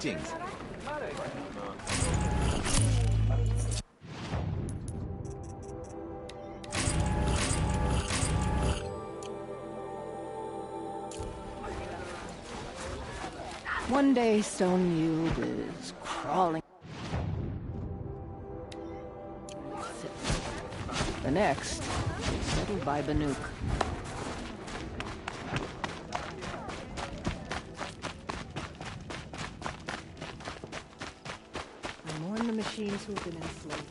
paintings. One day, Stone Yield is crawling. The next, settled by Banuk. I mourn the machines who have been enslaved.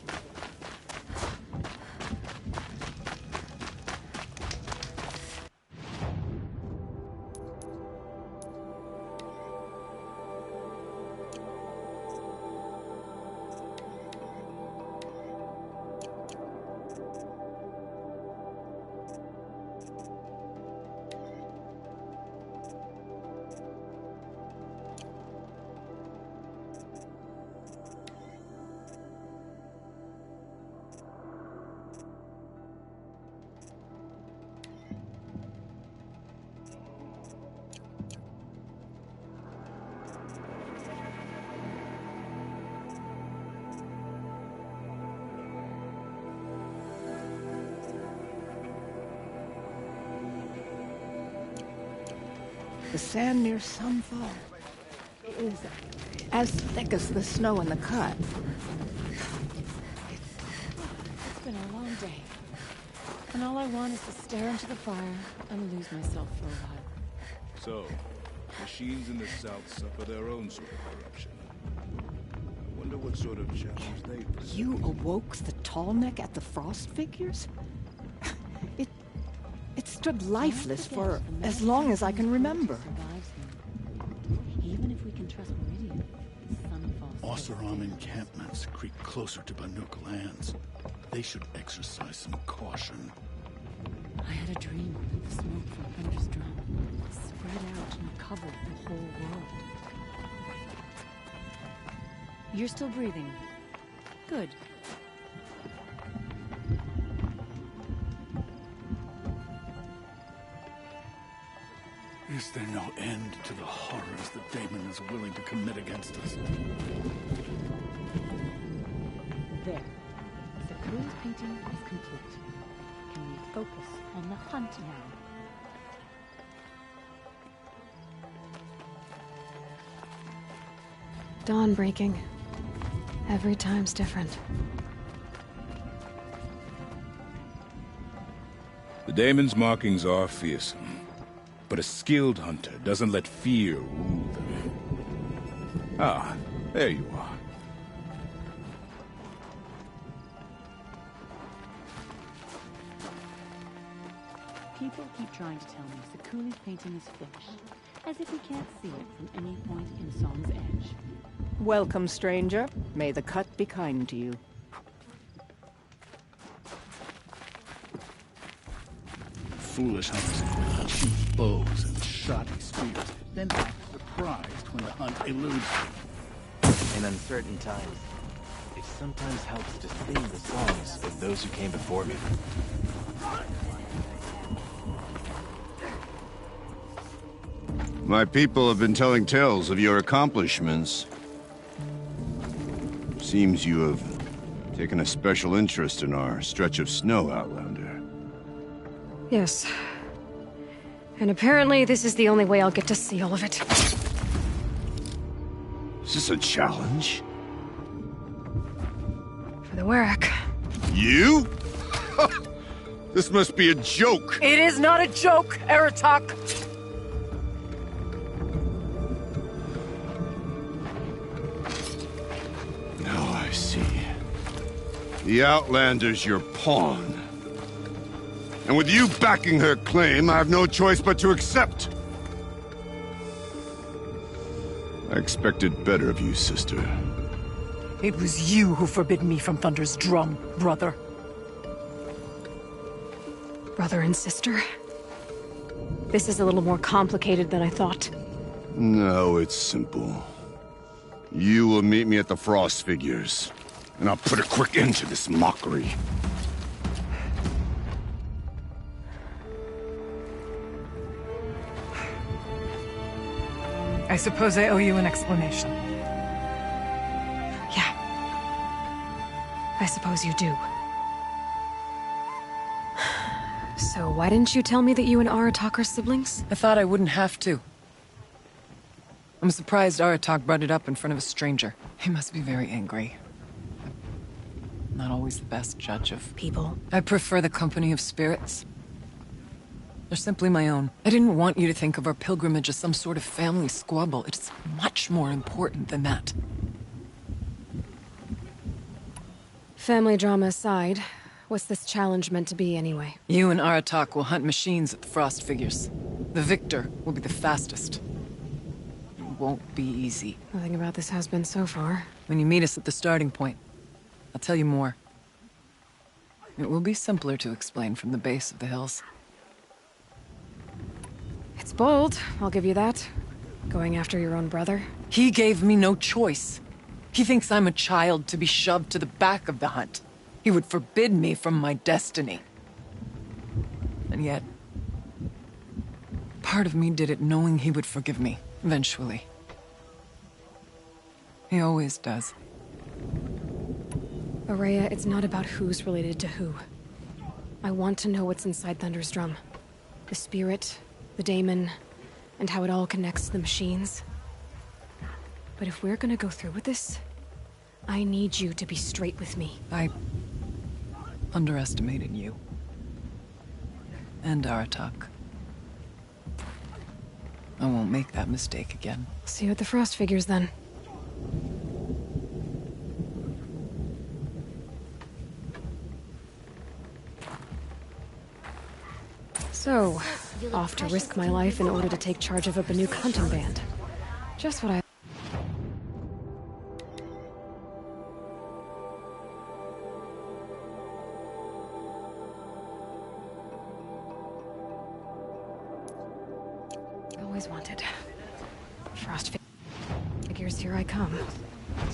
The sand near Sunfall is as thick as the snow in the cut. It's been a long day. And all I want is to stare into the fire and lose myself for a while. So, machines in the South suffer their own sort of corruption. I wonder what sort of challenge they present. You awoke the Tallneck at the Frost figures? It stood lifeless for as long as I can remember. Even if we can trust Meridian, Oseram encampments creep closer to Banuk lands. They should exercise some caution. I had a dream that the smoke from Thunder's drum spread out and covered the whole world. You're still breathing. Good. Is there no end to the horrors that Damon is willing to commit against us? There. Saku's painting is complete. Can we focus on the hunt now? Dawn breaking. Every time's different. The Daemon's markings are fearsome, but a skilled hunter doesn't let fear rule them. Ah, there you are. People keep trying to tell me Sakuli's painting is finished, as if we can't see it from any point in Song's Edge. Welcome, stranger. May the cut be kind to you. Foolish hunters equip cheap bows and shoddy spears, then act surprised when the hunt eludes them. In uncertain times, it sometimes helps to sing the songs of those who came before me. My people have been telling tales of your accomplishments. Seems you have taken a special interest in our stretch of snow, Outlander. Yes. And apparently this is the only way I'll get to see all of it. Is this a challenge? For the Warwick. You? This must be a joke. It is not a joke, Eratak! Now I see. The Outlander's your pawn. And with you backing her claim, I have no choice but to accept. I expected better of you, sister. It was you who forbid me from Thunder's drum, brother. Brother and sister? This is a little more complicated than I thought. No, it's simple. You will meet me at the Frost Figures, and I'll put a quick end to this mockery. I suppose I owe you an explanation. I suppose you do. So why didn't you tell me that you and Aratak are siblings? I thought I wouldn't have to. I'm surprised Aratak brought it up in front of a stranger. He must be very angry. Not always the best judge of People. I prefer the company of spirits. They're simply my own. I didn't want you to think of our pilgrimage as some sort of family squabble. It's much more important than that. Family drama aside, what's this challenge meant to be anyway? You and Aratak will hunt machines at the Frost figures. The victor will be the fastest. It won't be easy. Nothing about this has been so far. When you meet us at the starting point, I'll tell you more. It will be simpler to explain from the base of the hills. It's bold, I'll give you that. Going after your own brother. He gave me no choice. He thinks I'm a child to be shoved to the back of the hunt. He would forbid me from my destiny. And yet, part of me did it knowing he would forgive me, eventually. He always does. Araya, it's not about who's related to who. I want to know what's inside Thunder's drum. The spirit, the daemon, and how it all connects to the machines. But if we're gonna go through with this, I need you to be straight with me. I underestimated you. And Aratak. I won't make that mistake again. See you at the Frost figures then. So, off to risk my life in order to take charge of a Banuk hunting band. Just what I... always wanted. Frost figures, here I come.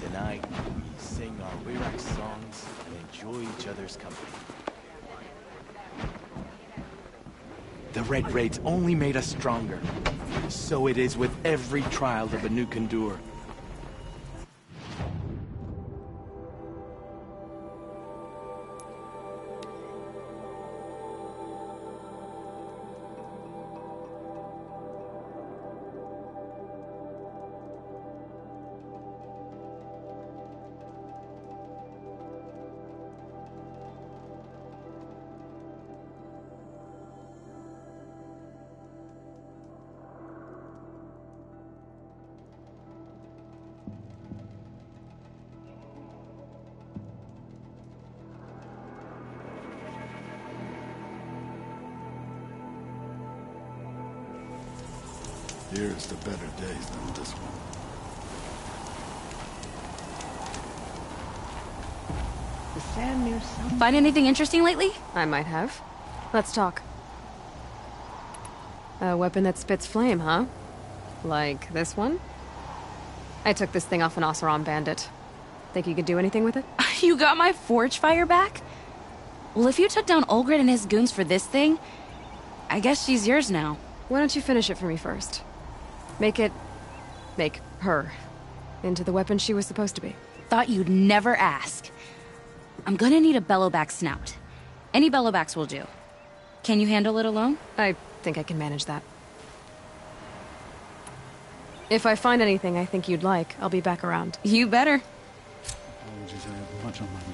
Tonight, we sing our Wirak songs and enjoy each other's company. The Red Raids only made us stronger. So it is with every trial the Banuk endure. Here's to better days than this one. The sand near some... Find anything interesting lately? I might have. Let's talk. A weapon that spits flame, huh? Like this one? I took this thing off an Oseram bandit. Think you could do anything with it? You got my forge fire back? Well, if you took down Olgrid and his goons for this thing, I guess she's yours now. Why don't you finish it for me first? Make her into the weapon she was supposed to be. Thought you'd never ask. I'm gonna need a bellowback snout. Any bellowbacks will do. Can you handle it alone? I think I can manage that. If I find anything I think you'd like, I'll be back around. You better. Apologies, I have much on my mind.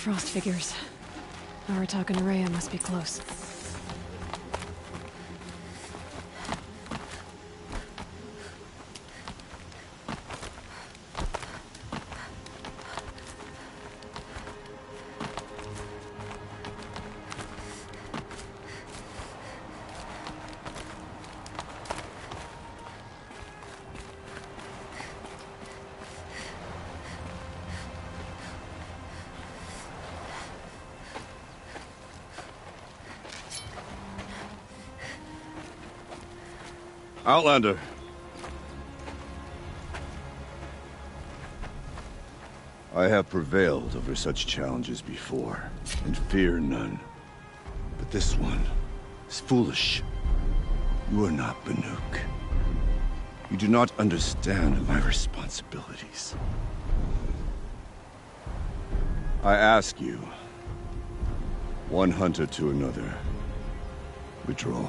Frost figures. Aratak and Rhea must be close. Outlander. I have prevailed over such challenges before, and fear none. But this one is foolish. You are not Banuk. You do not understand my responsibilities. I ask you, one hunter to another, withdraw.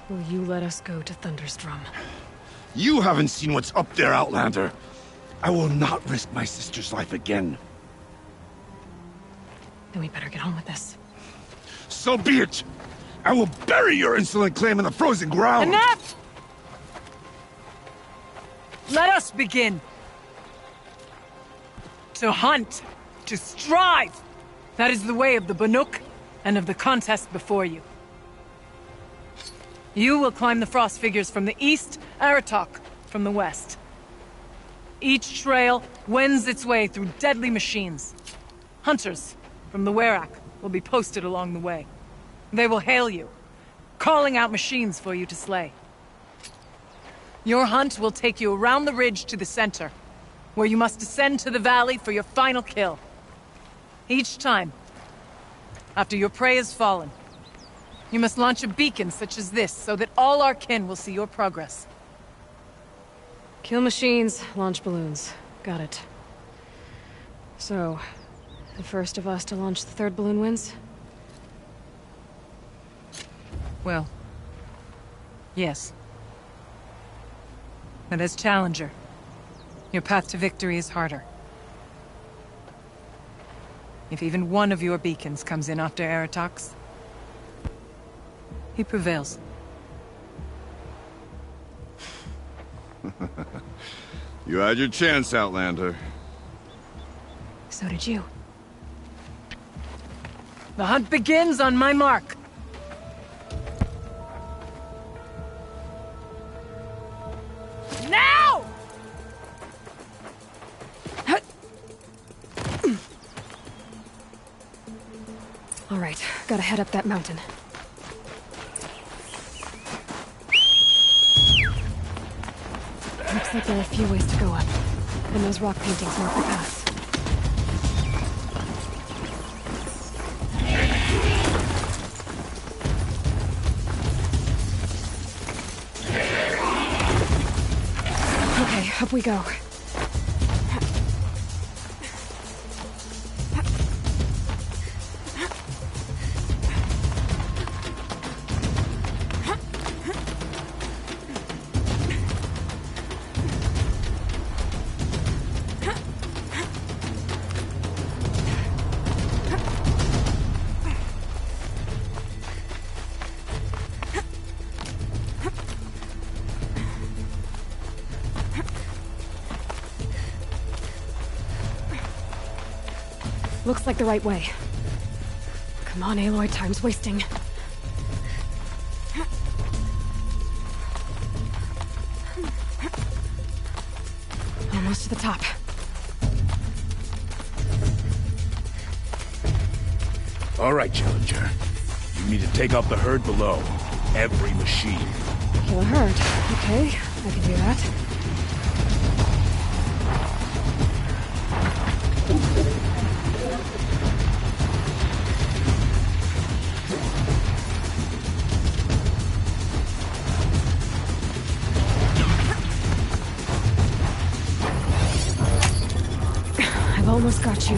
Will you let us go to Thunderstrom? You haven't seen what's up there, Outlander. I will not risk my sister's life again. Then we better get on with this. So be it! I will bury your insolent claim in the frozen ground! Enough! Let us begin. To hunt. To strive. That is the way of the Banuk and of the contest before you. You will climb the frost figures from the east, Aratok from the west. Each trail wends its way through deadly machines. Hunters from the Werak will be posted along the way. They will hail you, calling out machines for you to slay. Your hunt will take you around the ridge to the center, where you must descend to the valley for your final kill. Each time, after your prey has fallen, you must launch a beacon such as this, so that all our kin will see your progress. Kill machines, launch balloons. Got it. So, the first of us to launch the third balloon wins? Well, yes. But as Challenger, your path to victory is harder. If even one of your beacons comes in after Aratok's, he prevails. You had your chance, Outlander. So did you. The hunt begins on my mark. Now! All right, gotta head up that mountain. Looks like there are a few ways to go up, and those rock paintings mark the path. Okay, up we go. Looks like the right way. Come on, Aloy, time's wasting. Almost to the top. All right, Challenger. You need to take out the herd below. Every machine. Kill a herd. Okay, I can do that. I've almost got you.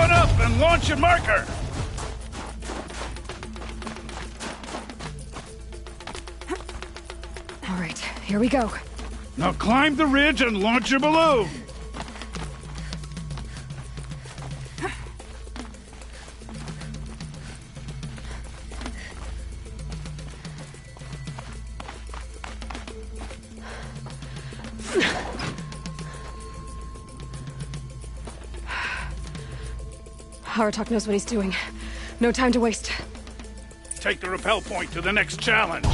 one up and launch a marker! All right, here we go. Now climb the ridge and launch your balloon! Aratok knows what he's doing. No time to waste. Take the rappel point to the next challenge.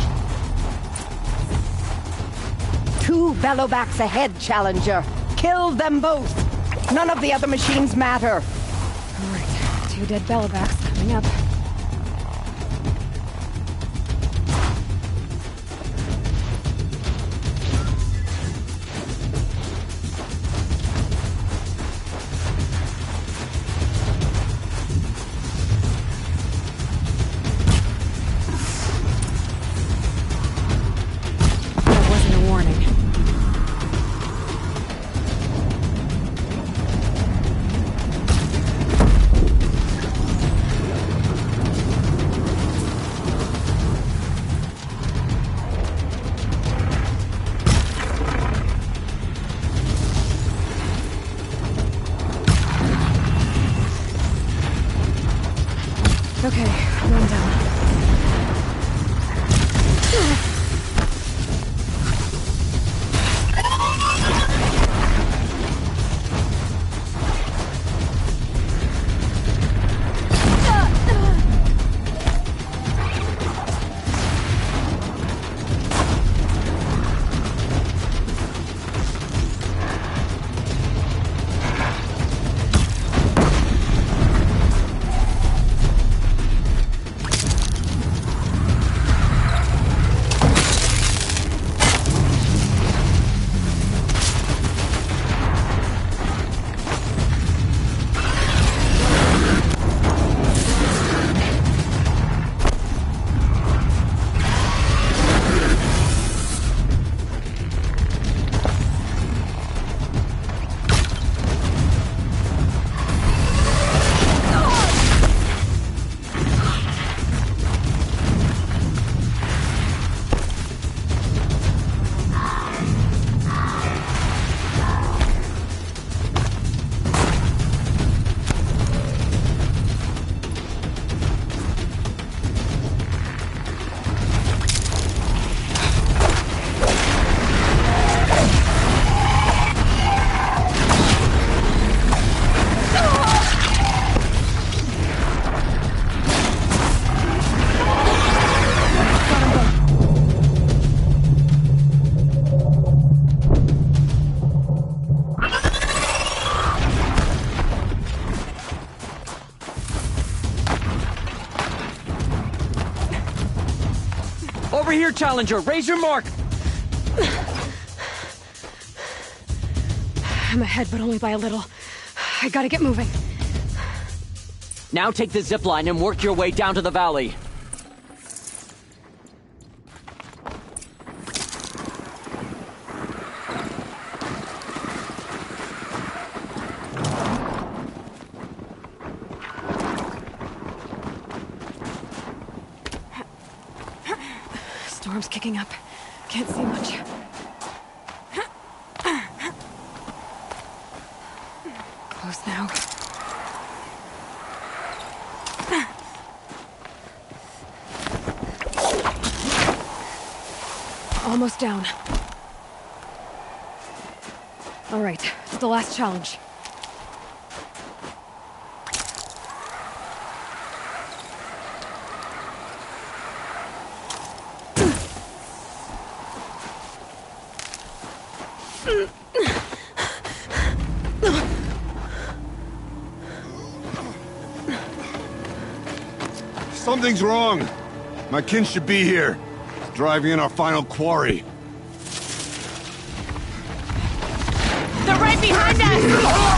2 bellowbacks ahead, Challenger. Kill them both. None of the other machines matter. All right, 2 dead bellowbacks coming up. Okay, one down. Over here, Challenger! Raise your mark! I'm ahead, but only by a little. I gotta get moving. Now take the zip line and work your way down to the valley. Storm's kicking up. Can't see much. Close now. Almost down. All right, it's the last challenge. Something's wrong. My kin should be here. Driving in our final quarry. They're right behind us!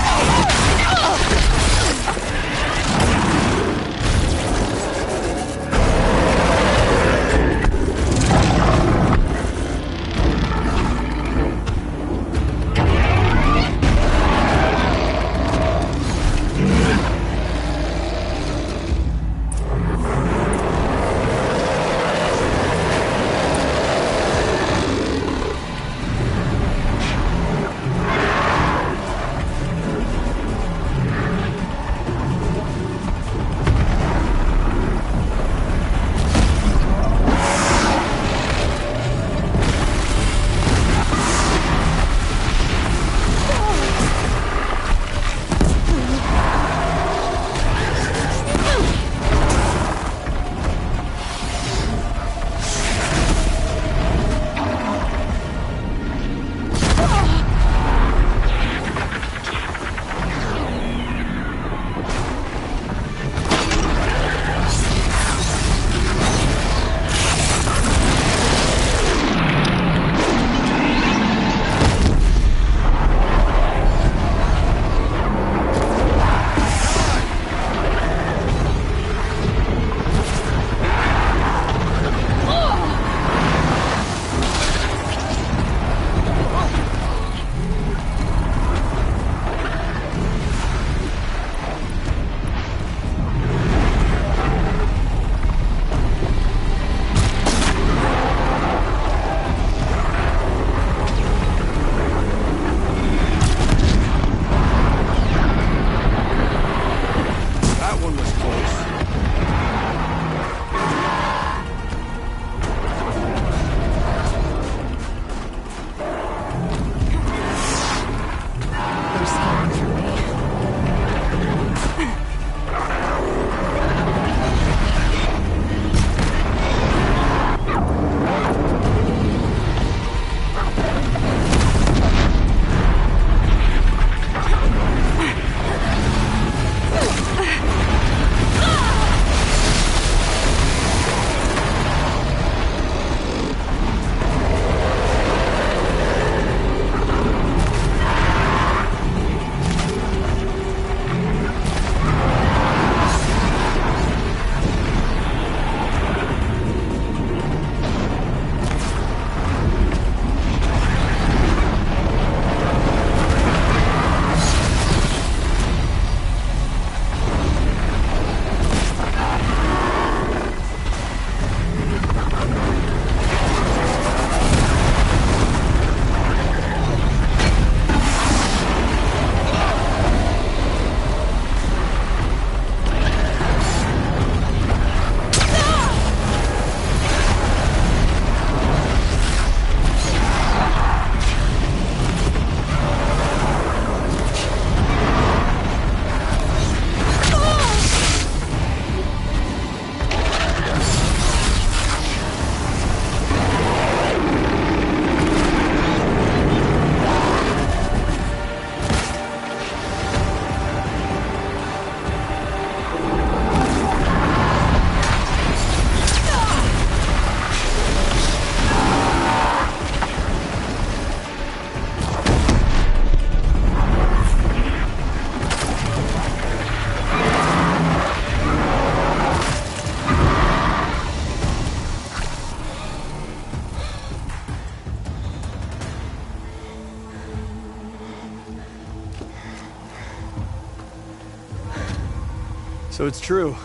So it's true.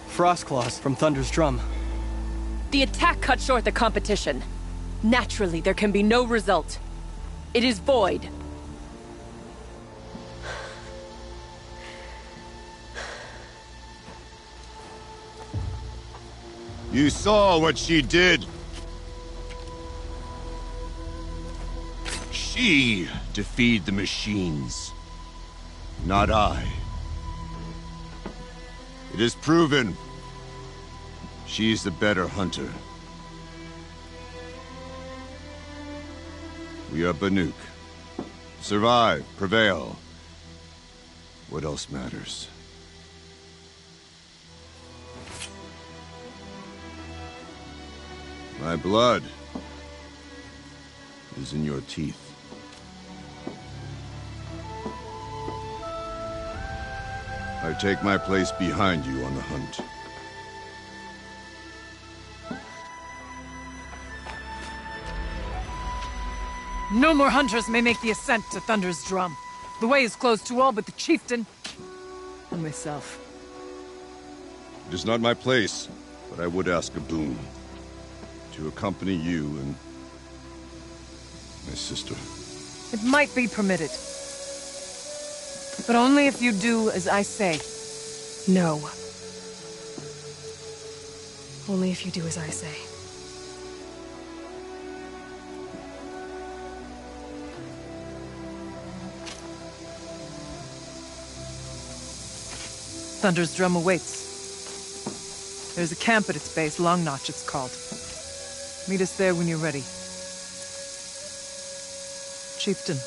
Frost claws from Thunder's drum. The attack cut short the competition. Naturally, there can be no result. It is void. You saw what she did. She defeated the machines, not I. It is proven. She is the better hunter. We are Banuk. Survive, prevail. What else matters? My blood is in your teeth. I take my place behind you on the hunt. No more hunters may make the ascent to Thunder's drum. The way is closed to all but the chieftain and myself. It is not my place, but I would ask a boon. To accompany you and my sister. It might be permitted. But only if you do as I say. No. Only if you do as I say. Thunder's drum awaits. There's a camp at its base, Long Notch it's called. Meet us there when you're ready. Chieftain.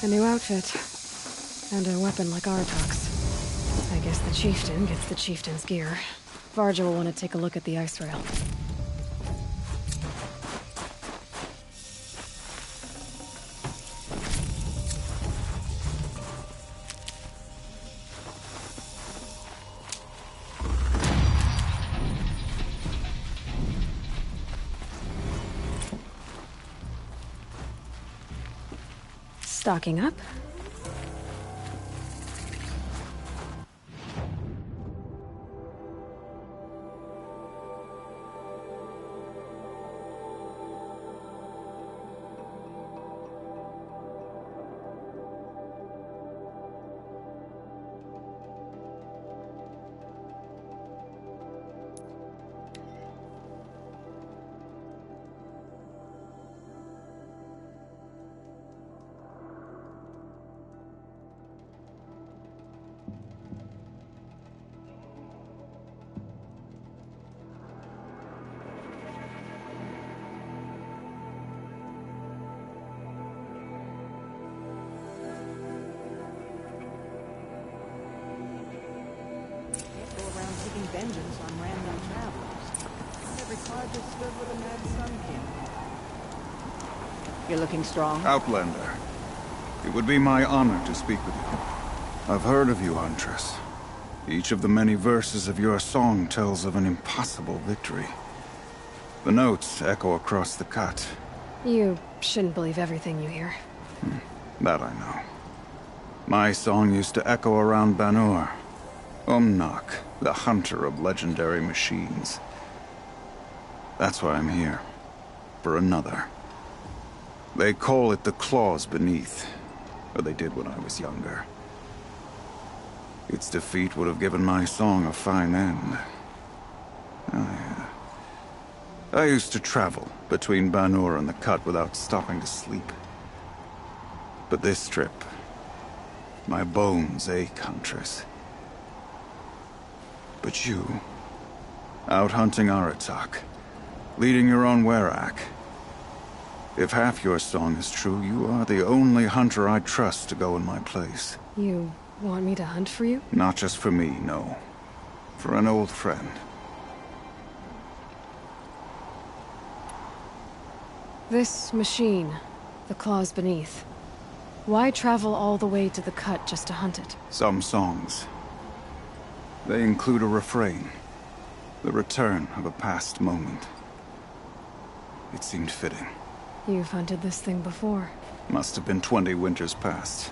A new outfit. And a weapon like Artok's. I guess the chieftain gets the chieftain's gear. Varja will want to take a look at the ice rail. Stocking up. Vengeance on random travelers. Every car just stood with a mad sun king. You're looking strong? Outlander, it would be my honor to speak with you. I've heard of you, Huntress. Each of the many verses of your song tells of an impossible victory. The notes echo across the cut. You shouldn't believe everything you hear. That I know. My song used to echo around Banur. Umnak, the hunter of legendary machines. That's why I'm here. For another. They call it the claws beneath. Or they did when I was younger. Its defeat would have given my song a fine end. Oh, yeah. I used to travel between Banur and the Cut without stopping to sleep. But this trip, my bones ache, Huntress. But you, out hunting Aratak, leading your own Werak. If half your song is true, you are the only hunter I trust to go in my place. You want me to hunt for you? Not just for me, no. For an old friend. This machine, the claws beneath. Why travel all the way to the Cut just to hunt it? Some songs. They include a refrain. The return of a past moment. It seemed fitting. You've hunted this thing before. Must have been 20 winters past.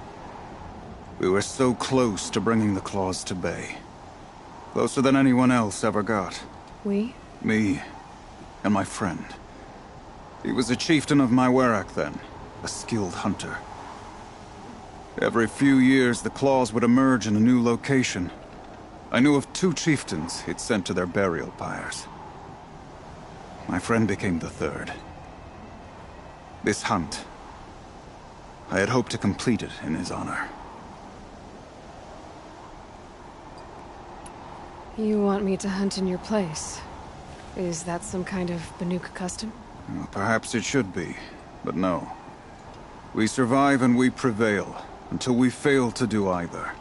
We were so close to bringing the claws to bay. Closer than anyone else ever got. We? Me and my friend. He was a chieftain of my Werak then, a skilled hunter. Every few years, the claws would emerge in a new location. I knew of 2 chieftains he'd sent to their burial pyres. My friend became the 3rd. This hunt, I had hoped to complete it in his honor. You want me to hunt in your place? Is that some kind of Banuk custom? Well, perhaps it should be, but no. We survive and we prevail, until we fail to do either.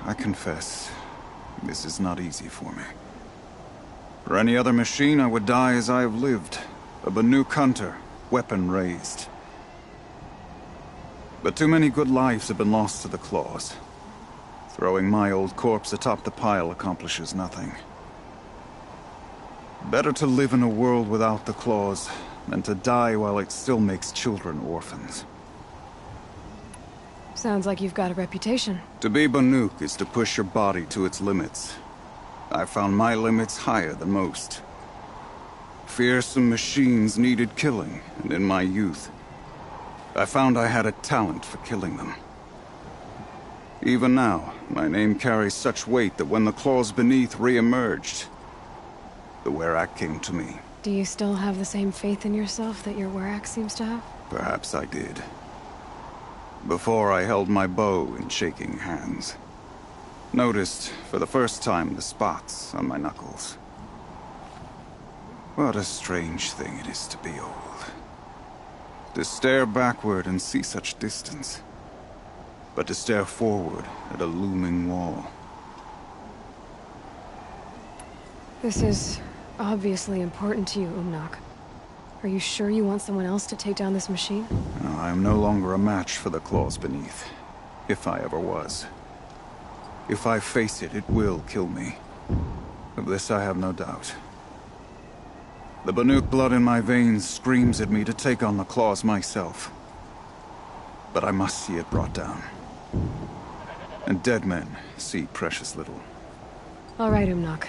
I confess, this is not easy for me. For any other machine, I would die as I have lived. A Banuk hunter, weapon raised. But too many good lives have been lost to the claws. Throwing my old corpse atop the pile accomplishes nothing. Better to live in a world without the claws than to die while it still makes children orphans. Sounds like you've got a reputation. To be Banuk is to push your body to its limits. I found my limits higher than most. Fearsome machines needed killing, and in my youth, I found I had a talent for killing them. Even now, my name carries such weight that when the claws beneath re-emerged, the Werak came to me. Do you still have the same faith in yourself that your Werak seems to have? Perhaps I did. Before I held my bow in shaking hands. Noticed, for the first time, the spots on my knuckles. What a strange thing it is to be old. To stare backward and see such distance. But to stare forward at a looming wall. This is obviously important to you, Umnak. Are you sure you want someone else to take down this machine? No, I am no longer a match for the claws beneath. If I ever was. If I face it, it will kill me. Of this I have no doubt. The Banuk blood in my veins screams at me to take on the claws myself. But I must see it brought down. And dead men see precious little. All right, Umnak.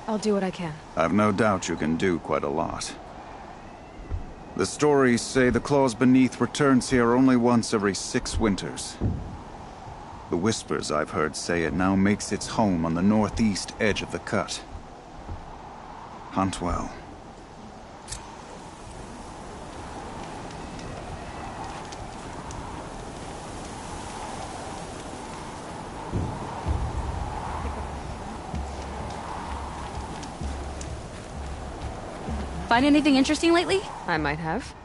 I'll do what I can. I've no doubt you can do quite a lot. The stories say the claws beneath returns here only once every 6 winters. The whispers I've heard say it now makes its home on the northeast edge of the cut. Hunt well. Find anything interesting lately? I might have.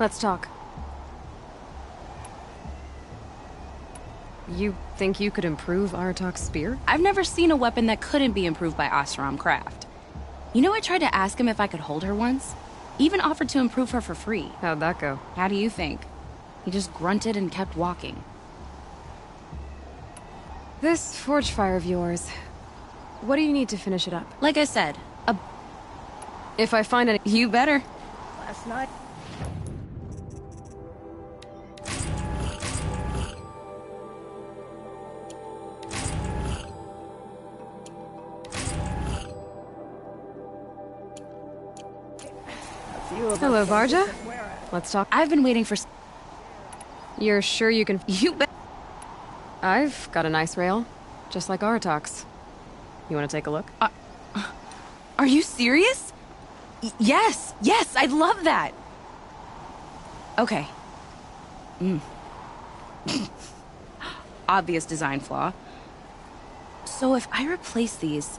Let's talk. You think you could improve Aratak's spear? I've never seen a weapon that couldn't be improved by Oseram Craft. You know, I tried to ask him if I could hold her once. Even offered to improve her for free. How'd that go? How do you think? He just grunted and kept walking. This forge fire of yours, what do you need to finish it up? Like I said, if I find any... You better. Last night... Hello, Varja. Let's talk. I've been waiting for... You're sure you can... You bet. I've got a nice rail, just like Aratak's. You want to take a look? Are you serious? Yes, I'd love that. Okay. Obvious design flaw. So if I replace these...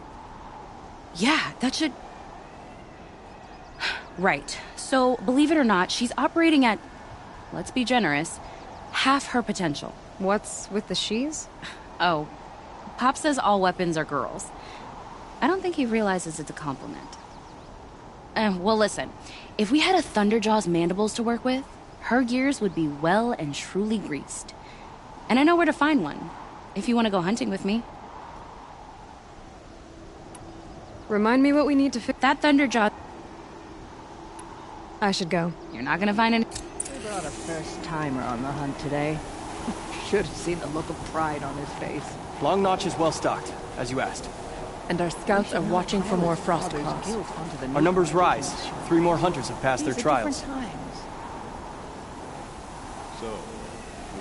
Yeah, that should... Right. So, believe it or not, she's operating at, let's be generous, half her potential. What's with the she's? Oh, Pop says all weapons are girls. I don't think he realizes it's a compliment. Well, listen. If we had a Thunderjaw's mandibles to work with, her gears would be well and truly greased. And I know where to find one, if you want to go hunting with me. Remind me what we need to fix. That Thunderjaw... I should go. You're not gonna find any... We brought a first-timer on the hunt today. Should have seen the look of pride on his face. Long Notch is well stocked, as you asked. And our scouts are watching for more frost claws. Our numbers rise. 3 more hunters have passed their These are trials. different times.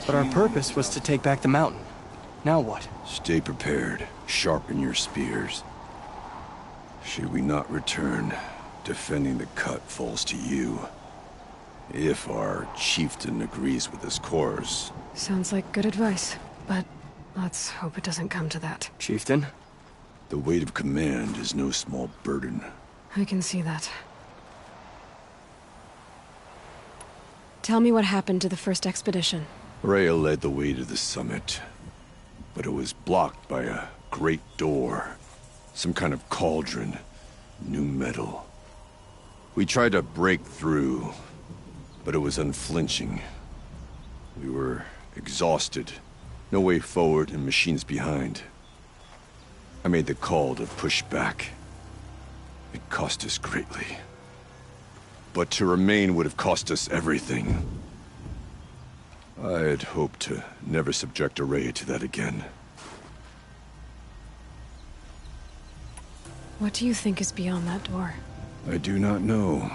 But our purpose was to take back the mountain. Now what? Stay prepared. Sharpen your spears. Should we not return, defending the cut falls to you. If our chieftain agrees with his course. Sounds like good advice, but let's hope it doesn't come to that. Chieftain? The weight of command is no small burden. I can see that. Tell me what happened to the first expedition. Rhea led the way to the summit, but it was blocked by a great door. Some kind of cauldron. New metal. We tried to break through, but it was unflinching. We were exhausted. No way forward and machines behind. I made the call to push back. It cost us greatly. But to remain would have cost us everything. I had hoped to never subject Araya to that again. What do you think is beyond that door? I do not know.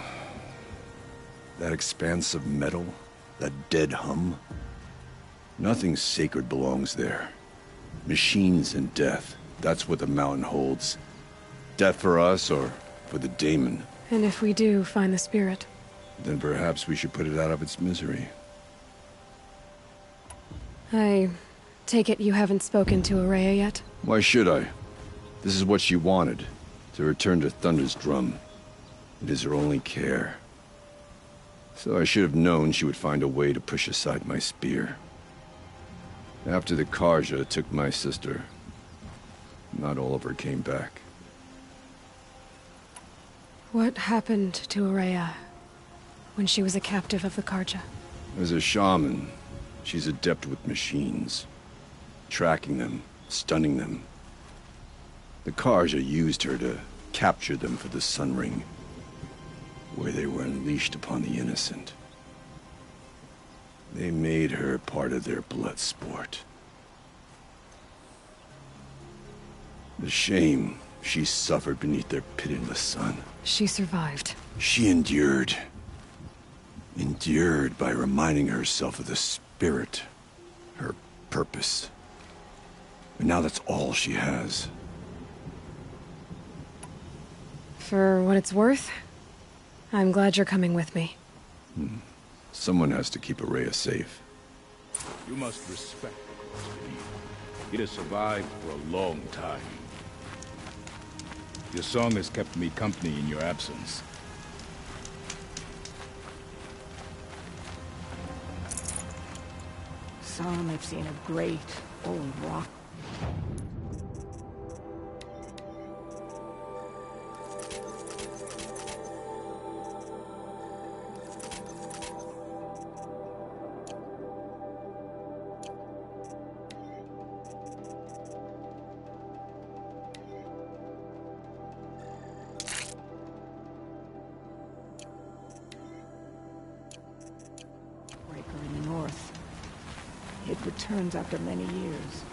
That expanse of metal, that dead hum. Nothing sacred belongs there. Machines and death, that's what the mountain holds. Death for us or for the daemon. And if we do find the spirit? Then perhaps we should put it out of its misery. I take it you haven't spoken to Araya yet? Why should I? This is what she wanted. To return to Thunder's drum. It is her only care. So I should have known she would find a way to push aside my spear. After the Karja took my sister, not all of her came back. What happened to Araya when she was a captive of the Karja? As a shaman, she's adept with machines. Tracking them, stunning them. The Karja used her to capture them for the Sun Ring, where they were unleashed upon the innocent. They made her part of their blood sport. The shame she suffered beneath their pitiless sun. She survived. She endured. Endured by reminding herself of the spirit, her purpose. And now that's all she has. For what it's worth, I'm glad you're coming with me. Someone has to keep Araya safe. You must respect the speed. It has survived for a long time. Your song has kept me company in your absence. Some have seen a great old rock. In the north. It returns after many years.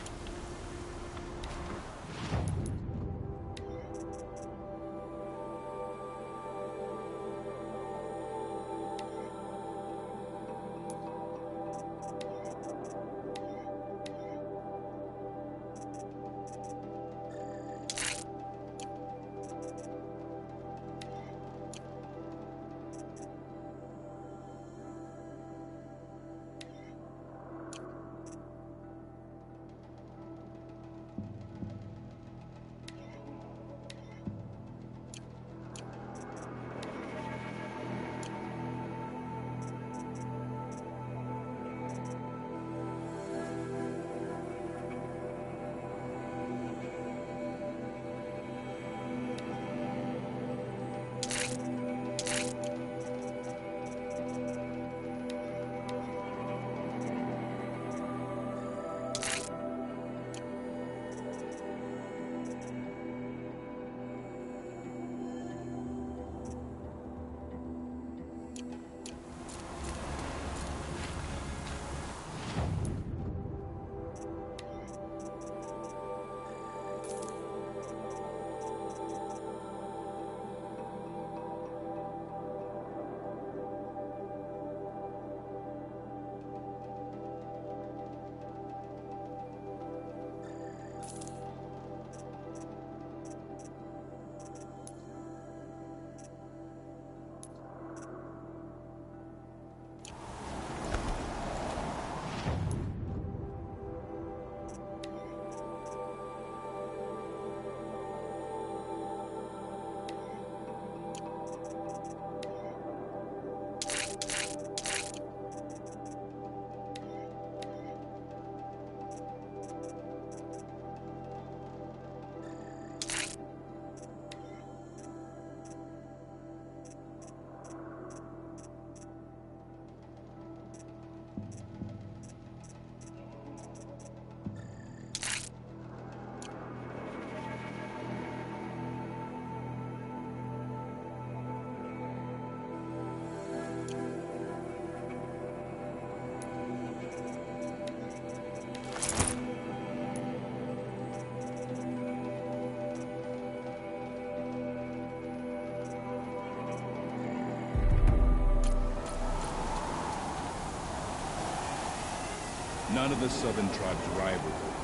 None of the southern tribes rival those.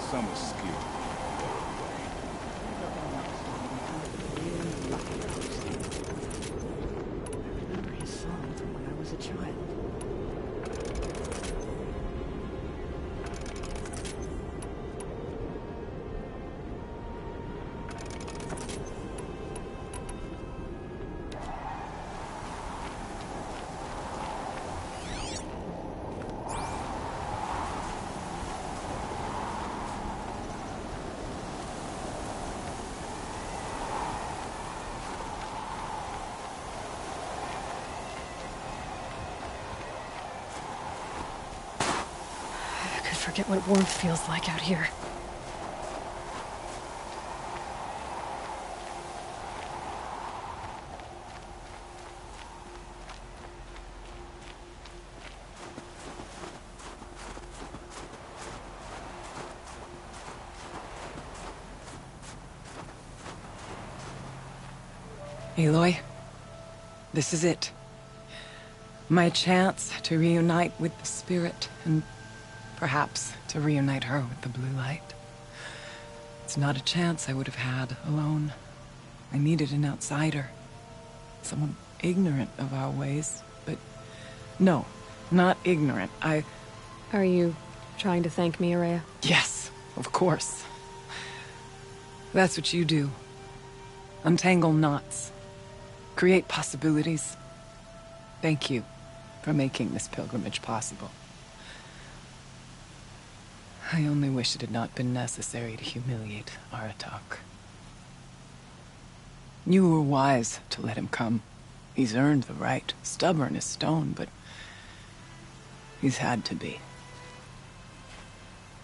Some are skilled. I remember his song from when I was a child. Forget what warmth feels like out here. Aloy, this is it. My chance to reunite with the spirit and perhaps to reunite her with the blue light. It's not a chance I would have had alone. I needed an outsider. Someone ignorant of our ways, but no, not ignorant. Are you trying to thank me, Araya? Yes, of course. That's what you do. Untangle knots. Create possibilities. Thank you for making this pilgrimage possible. I only wish it had not been necessary to humiliate Aratak. You were wise to let him come. He's earned the right, stubborn as stone, but he's had to be.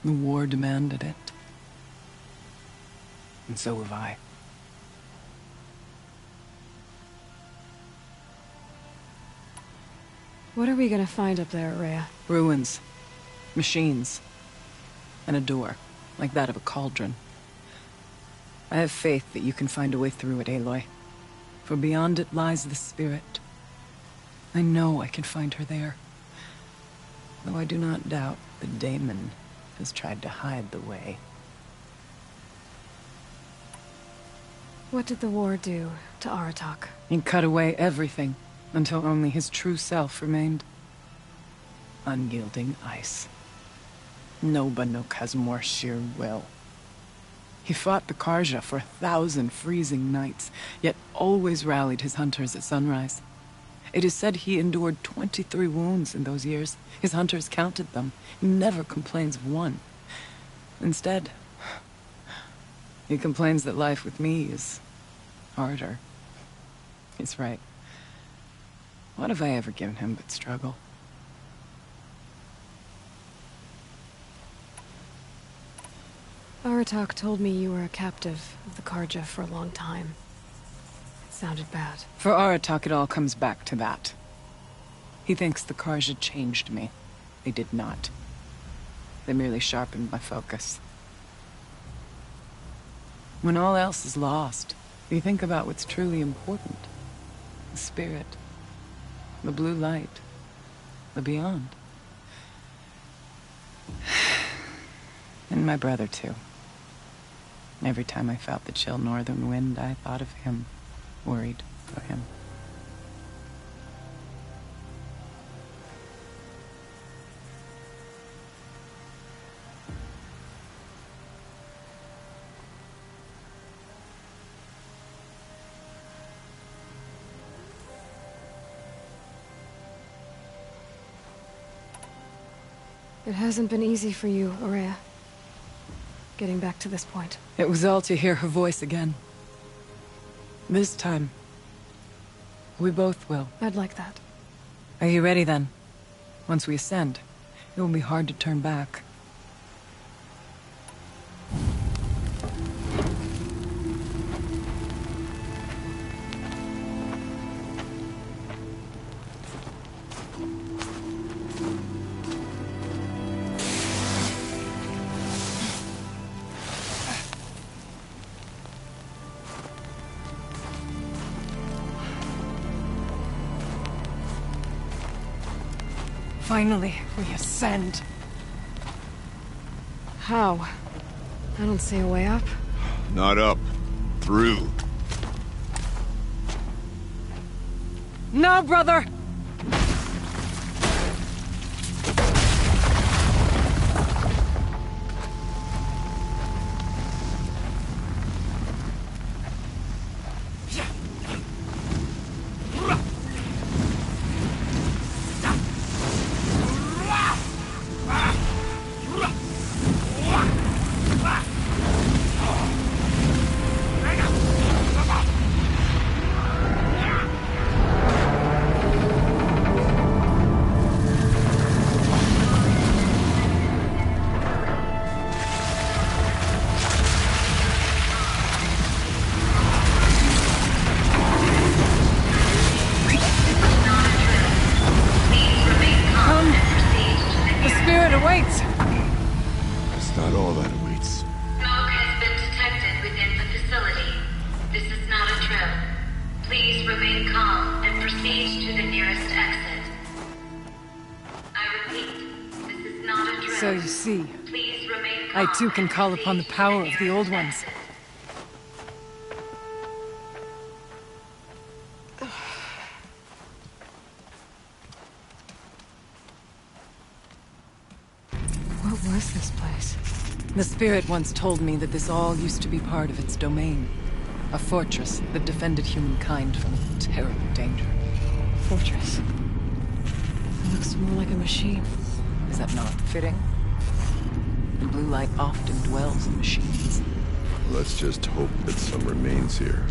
The war demanded it. And so have I. What are we gonna find up there, Araya? Ruins. Machines. And a door, like that of a cauldron. I have faith that you can find a way through it, Aloy. For beyond it lies the spirit. I know I can find her there. Though I do not doubt the daemon has tried to hide the way. What did the war do to Aratak? It cut away everything, until only his true self remained. Unyielding ice. No Banuk has more sheer will. He fought the Karja for 1,000 freezing nights, yet always rallied his hunters at sunrise. It is said he endured 23 wounds in those years. His hunters counted them. He never complains of one. Instead, he complains that life with me is harder. He's right. What have I ever given him but struggle? Aratak told me you were a captive of the Karja for a long time. It sounded bad. For Aratak, it all comes back to that. He thinks the Karja changed me. They did not. They merely sharpened my focus. When all else is lost, you think about what's truly important. The spirit. The blue light. The beyond. And my brother, too. Every time I felt the chill northern wind, I thought of him, worried for him. It hasn't been easy for you, Araya. Getting back to this point. It was all to hear her voice again. This time, we both will. I'd like that. Are you ready then? Once we ascend, it will be hard to turn back. Finally, we ascend. How? I don't see a way up. Not up. Through. No, brother! So you see, I too can call upon the power of the Old Ones. What was this place? The spirit once told me that this all used to be part of its domain. A fortress that defended humankind from terrible danger. Fortress? It looks more like a machine. Is that not fitting? The blue light often dwells in machines. Let's just hope that some remains here.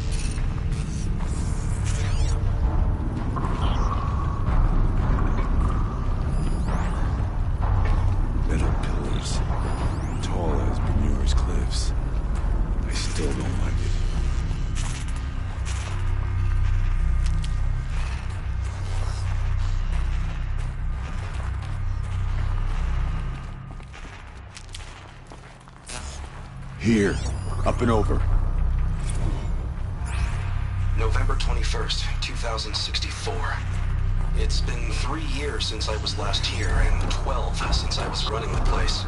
Metal pillars, tall as Benure's cliffs. I still don't like it. Here, up and over. November 21st, 2064. It's been 3 years since I was last here, and 12 since I was running the place.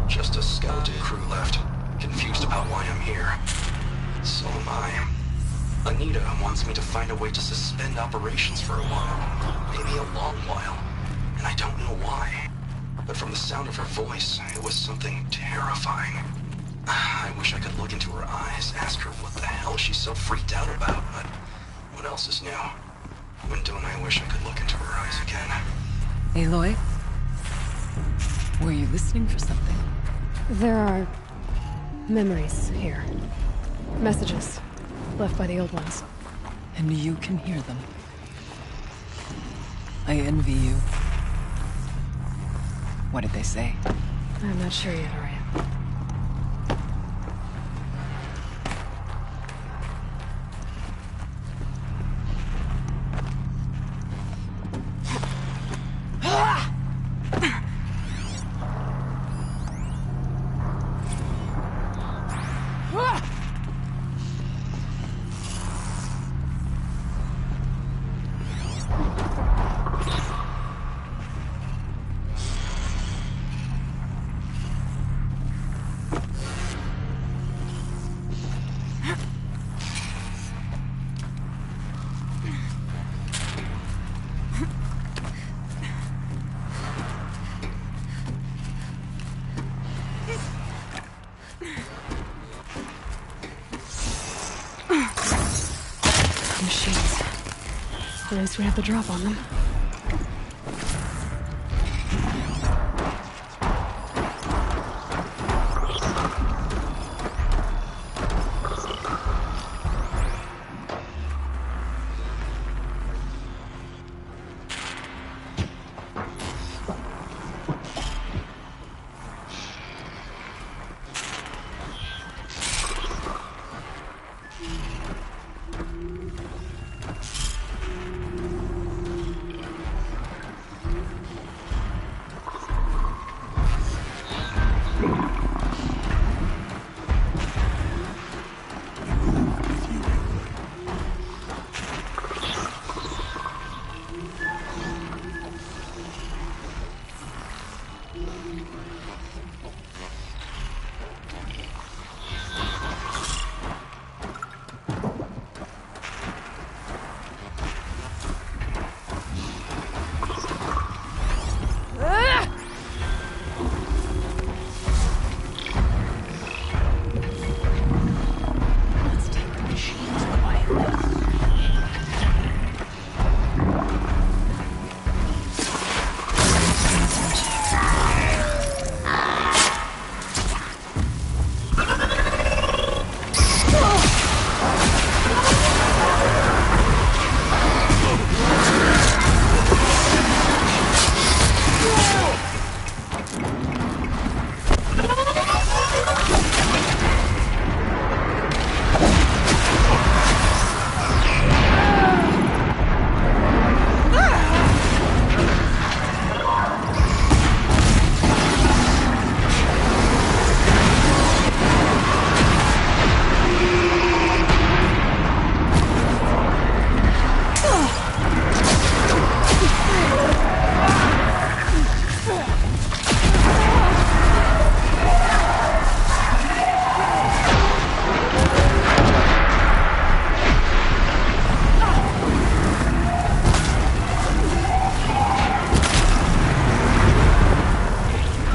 Just a skeleton crew left, confused about why I'm here. So am I. Anita wants me to find a way to suspend operations for a while. Maybe a long while. And I don't know why. But from the sound of her voice, it was something terrifying. I wish I could look into her eyes, ask her what the hell she's so freaked out about, but what else is new? When don't I wish I could look into her eyes again? Aloy? Were you listening for something? There are memories here. Messages left by the Old Ones. And you can hear them. I envy you. What did they say? I'm not sure yet, Arya. Machines. At least we have the drop on them.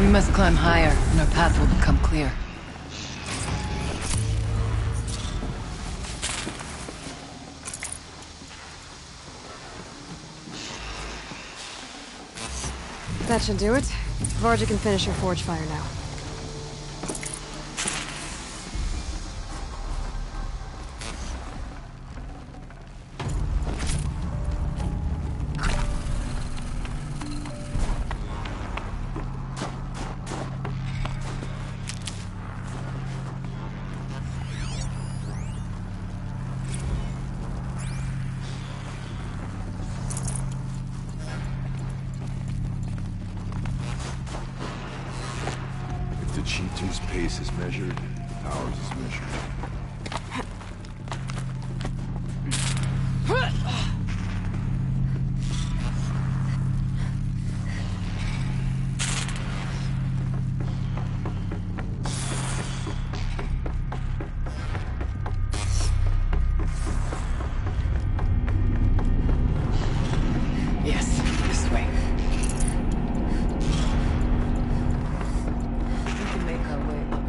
We must climb higher, and our path will become clear. That should do it. Varja can finish her forge fire now. The chieftain's pace is measured, ours is measured. Yes, this way. We can make our way up.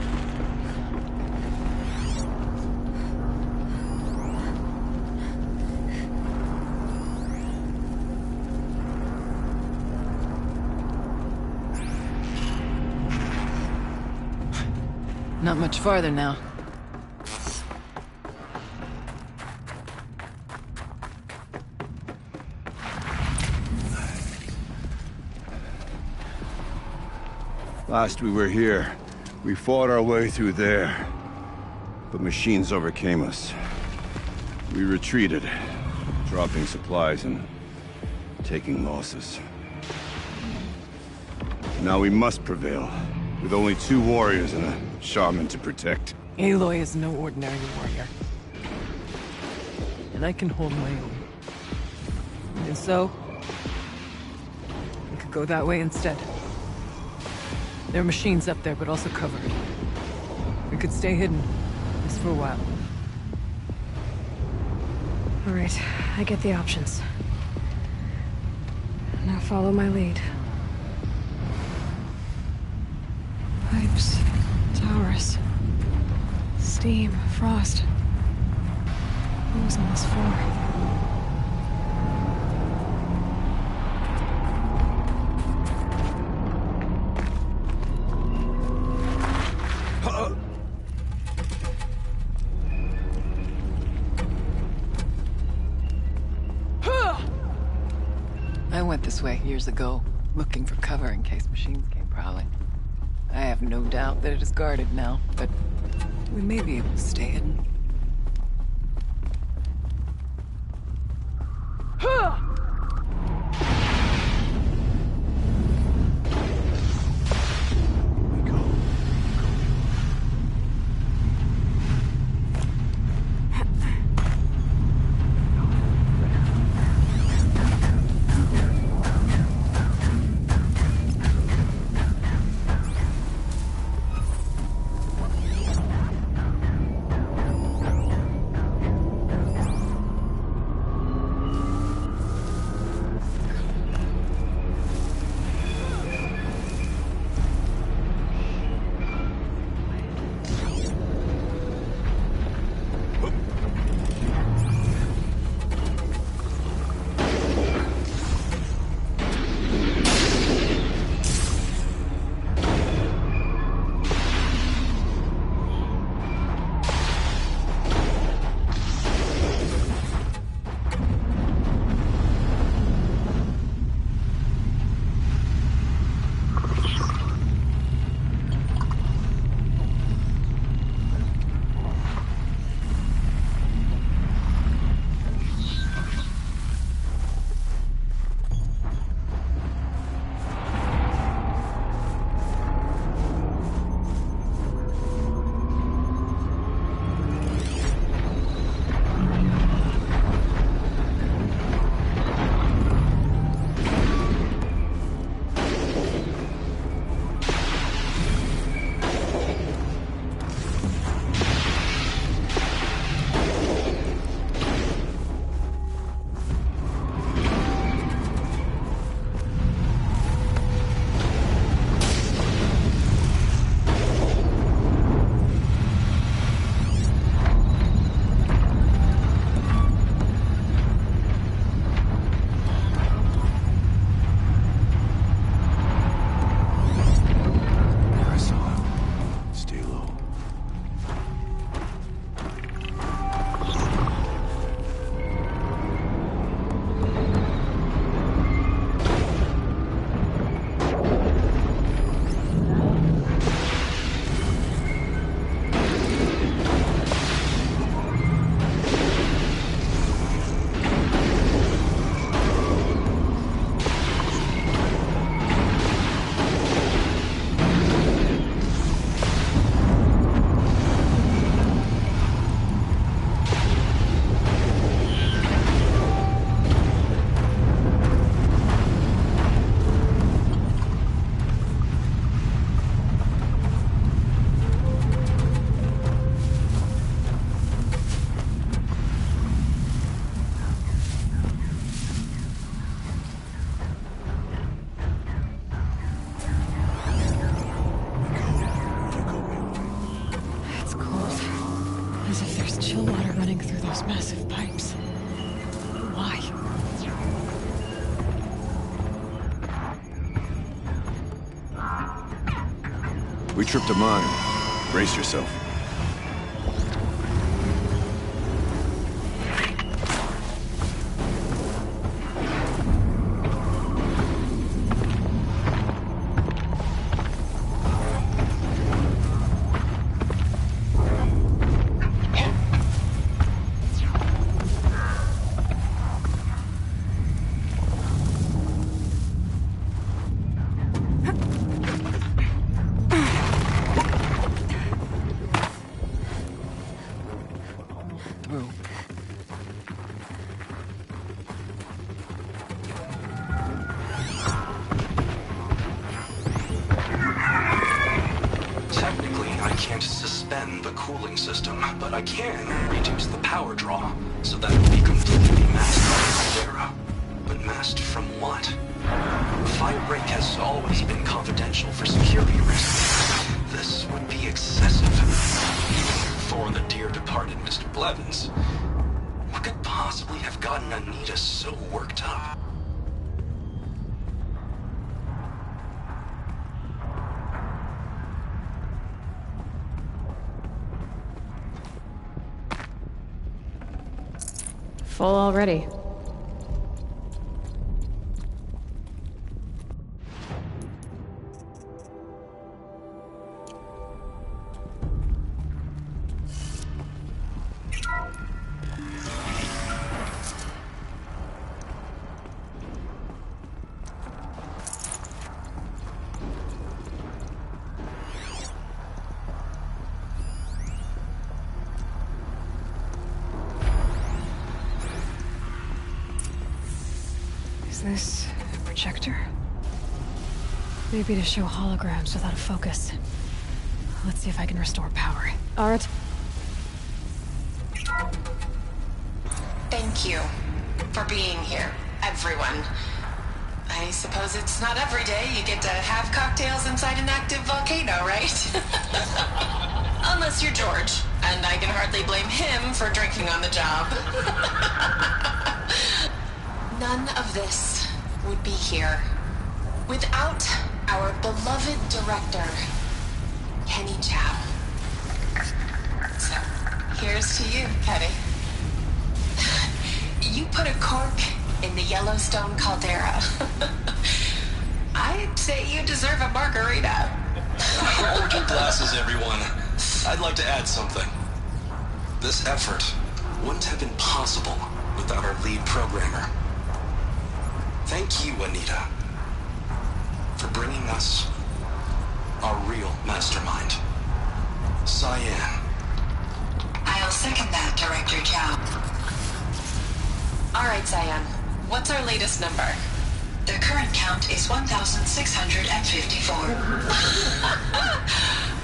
Not much farther now. Last we were here, we fought our way through there. But machines overcame us. We retreated, dropping supplies and taking losses. Now we must prevail, with only 2 warriors and a shaman to protect. Aloy is no ordinary warrior. And I can hold my own. And so, we could go that way instead. There are machines up there, but also covered. We could stay hidden, just for a while. All right, I get the options. Now follow my lead. Pipes, towers, steam, frost. What was all this for? I went this way years ago, looking for cover in case machines came prowling. I have no doubt that it is guarded now, but we may be able to stay hidden. We tripped a mine. Brace yourself. Technically, I can't suspend the cooling system, but I can reduce the power draw so that it will be completely masked by the caldera. But masked from what? The fire break has always been confidential for security reasons. This would be excessive. Even for the dear departed Mr. Blevins. What could possibly have gotten Anita so worked up? Full already. Is this a projector? Maybe to show holograms without a focus. Let's see if I can restore power. Art? Thank you for being here, everyone. I suppose it's not every day you get to have cocktails inside an active volcano, right? Unless you're George, and I can hardly blame him for drinking on the job. None of this would be here without our beloved director, Kenny Chow. So, here's to you, Kenny. You put a cork in the Yellowstone caldera. I'd say you deserve a margarita. Hold your glasses, everyone. I'd like to add something. This effort wouldn't have been possible without our lead programmer. Thank you, Anita, for bringing us our real mastermind, Cyan. I'll second that, Director Chow. All right, Cyan. What's our latest number? The current count is 1,654.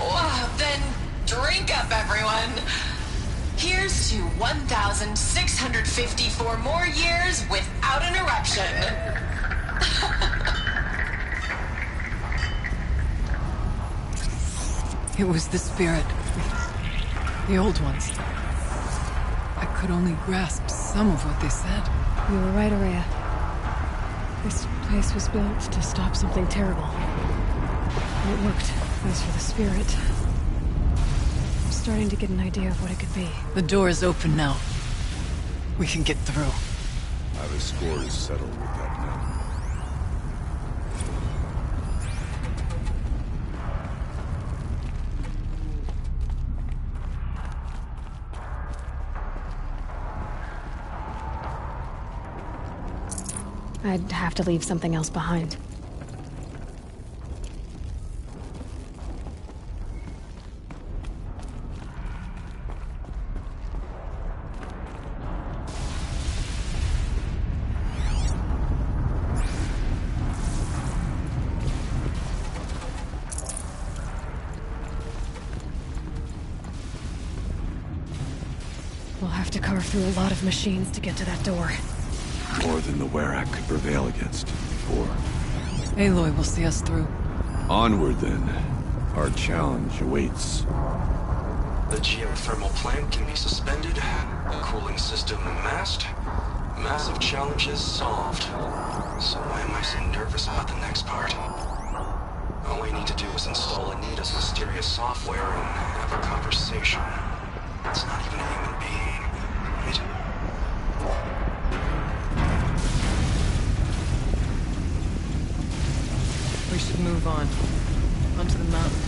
Wow, then drink up, everyone. Here's to 1,654 more years without an eruption. It was the spirit. The old ones. I could only grasp some of what they said. You were right, Araya. This place was built to stop something terrible. And it worked. As for the spirit, I'm starting to get an idea of what it could be. The door is open now. We can get through. The score is settled with that now. I'd have to leave something else behind. We'll have to carve through a lot of machines to get to that door. More than the Werak could prevail against before. Aloy will see us through. Onward, then. Our challenge awaits. The geothermal plant can be suspended, the cooling system masked, massive challenges solved. So why am I so nervous about the next part? All I need to do is install Anita's mysterious software and have a conversation. It's not even a human being. We should move on. Onto the mountain.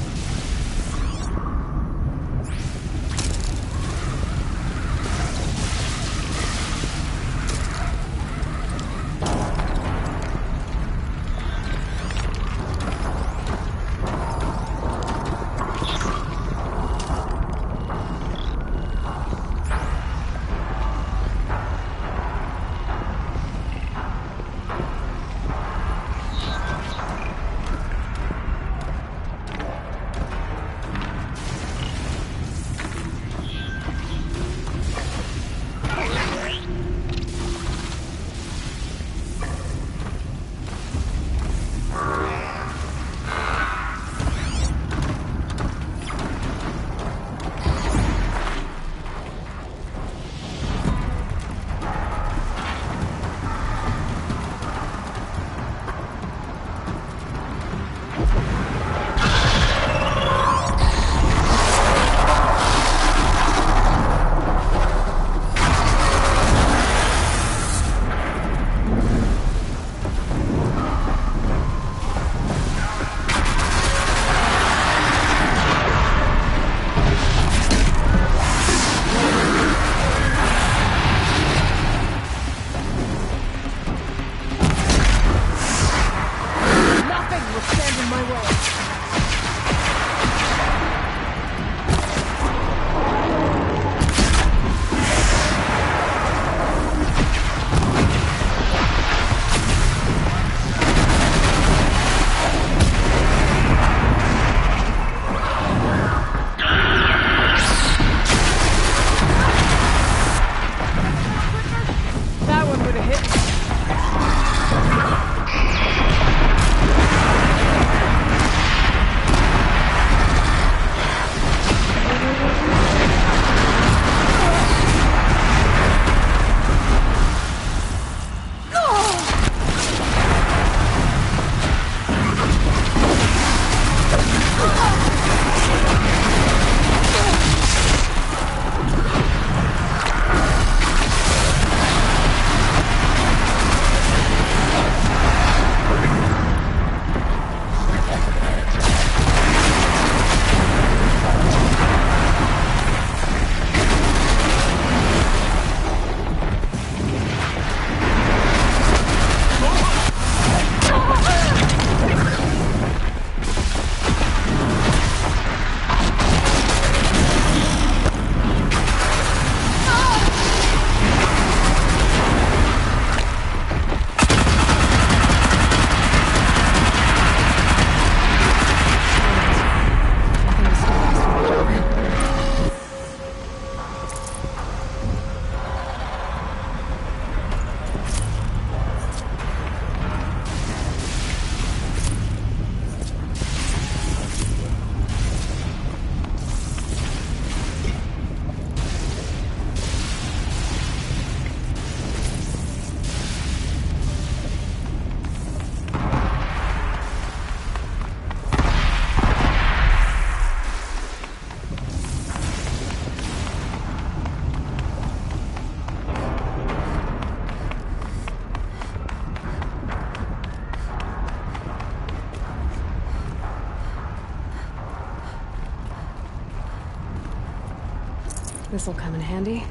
This'll come in handy.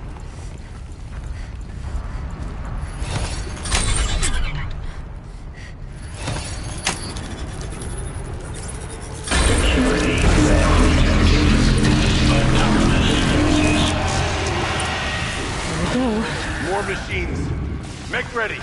There we go. More machines. Make ready.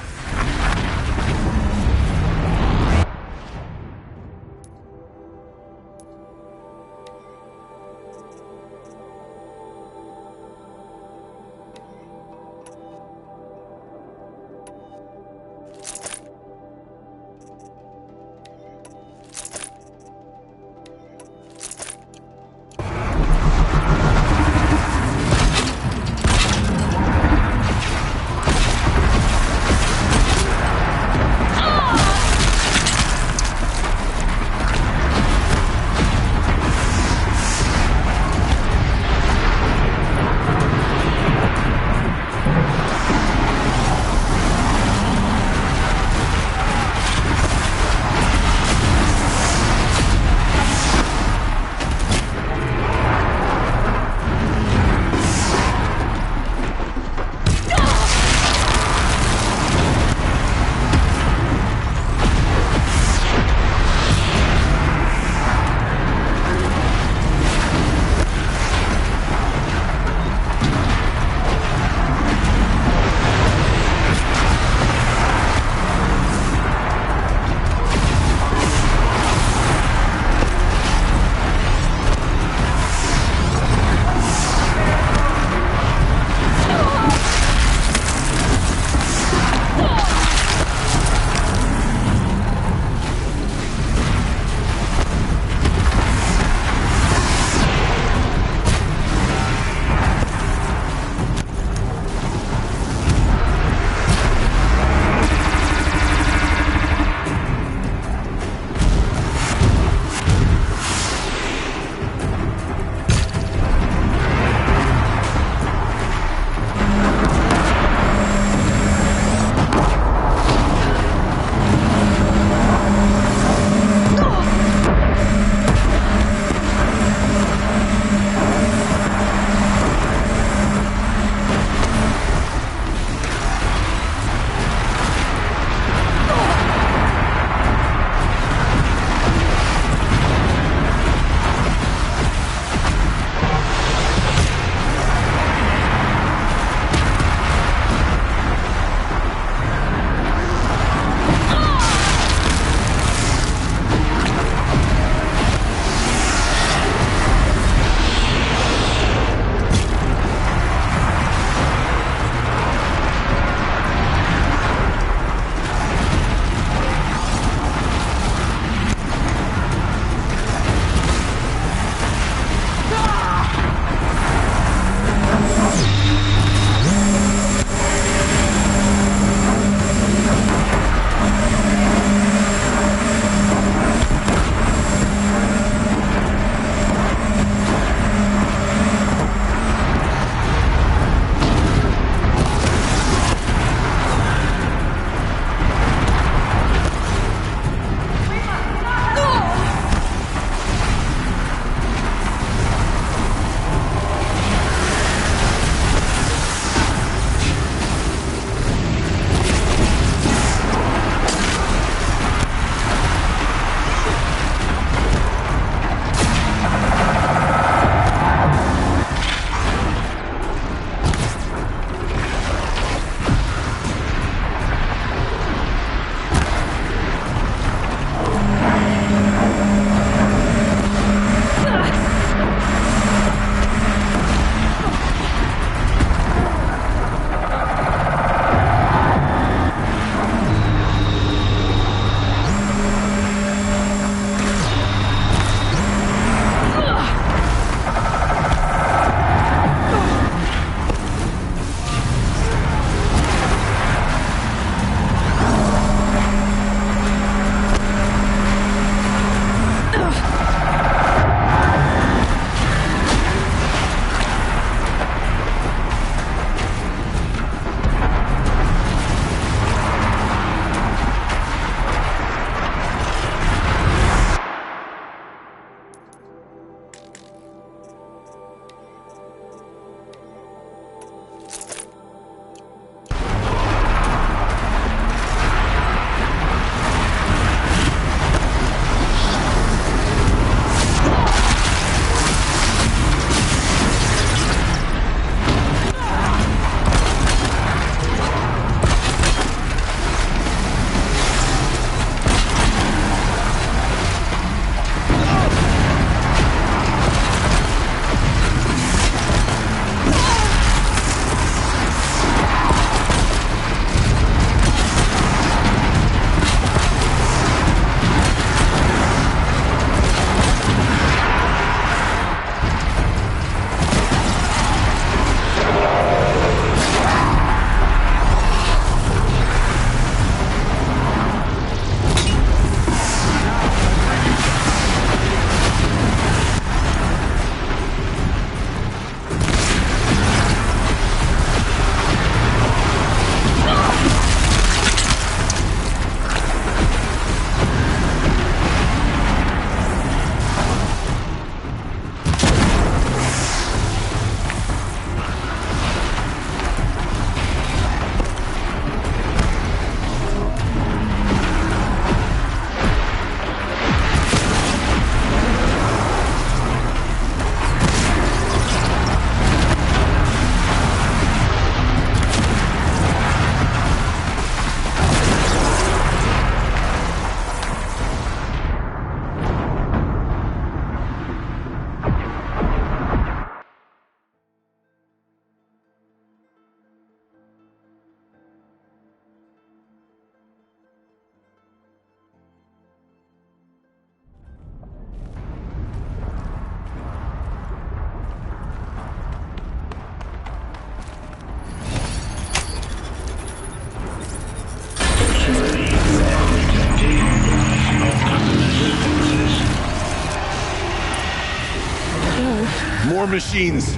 More machines.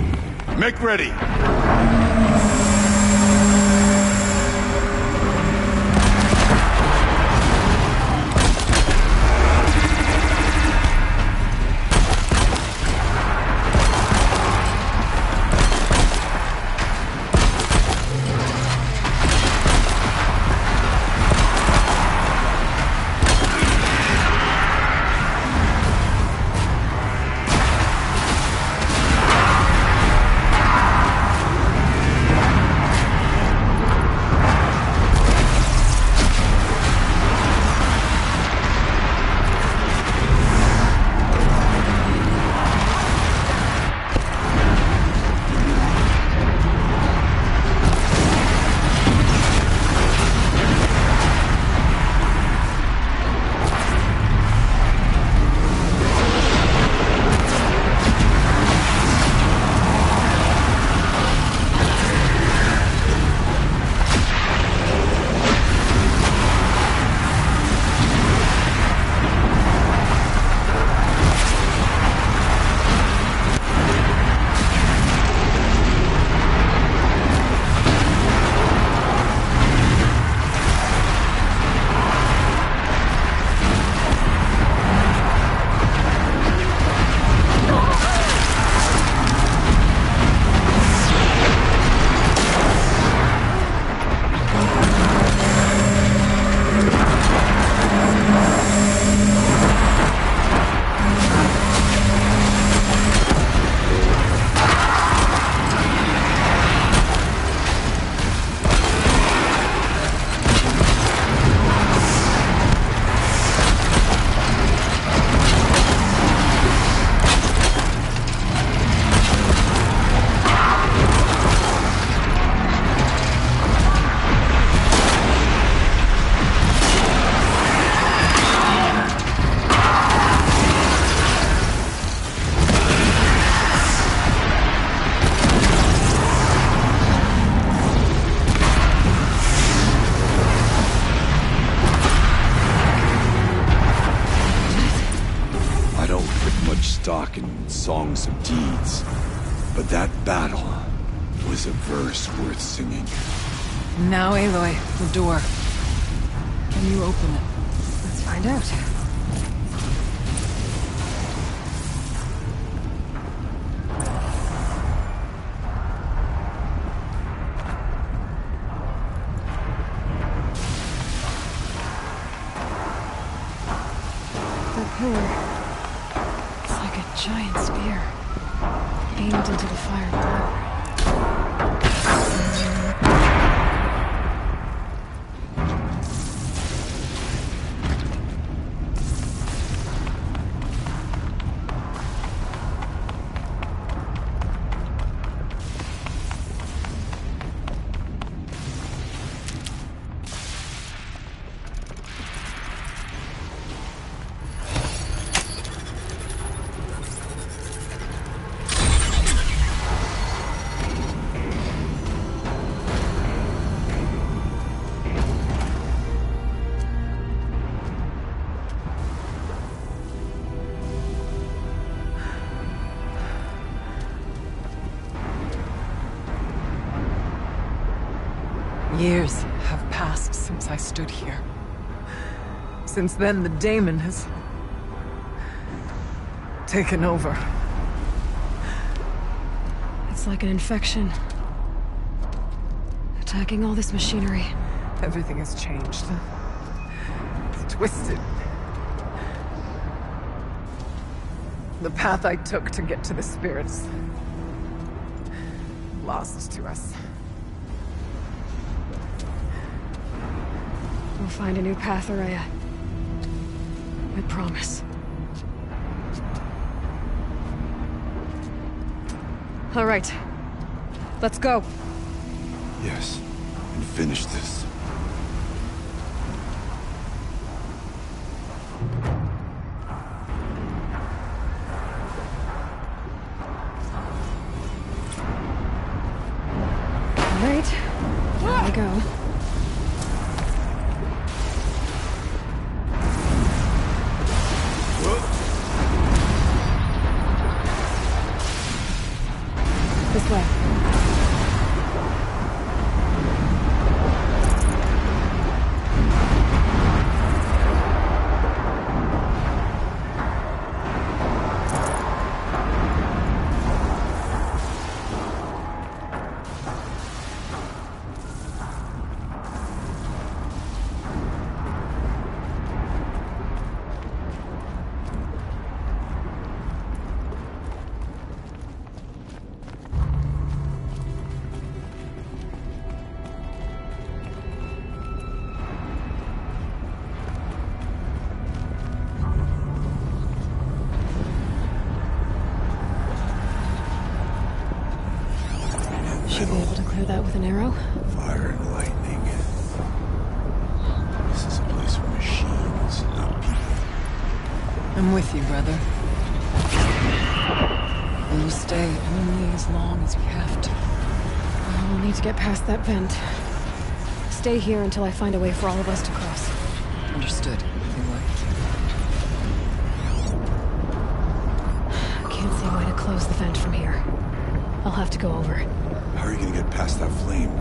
Make ready. stock in songs of deeds, but that battle was a verse worth singing. Now, Aloy, the door. Can you open it? Let's find out. That pillar. It's like a giant spear, aimed into the fire below. Years have passed since I stood here. Since then, the daemon has taken over. It's like an infection. Attacking all this machinery. Everything has changed. It's twisted. The path I took to get to the spirits. Lost to us. We'll find a new path, Araya. I promise. All right. Let's go. Yes, and finish this. All right. Here we go. with an arrow? Fire and lightning. This is a place for machines, not people. I'm with you, brother. We'll stay only as long as we have to. We'll need to get past that vent. Stay here until I find a way for all of us to cross. Understood. Can't see a way to close the vent from here. I'll have to go over. How are you gonna get past that flame?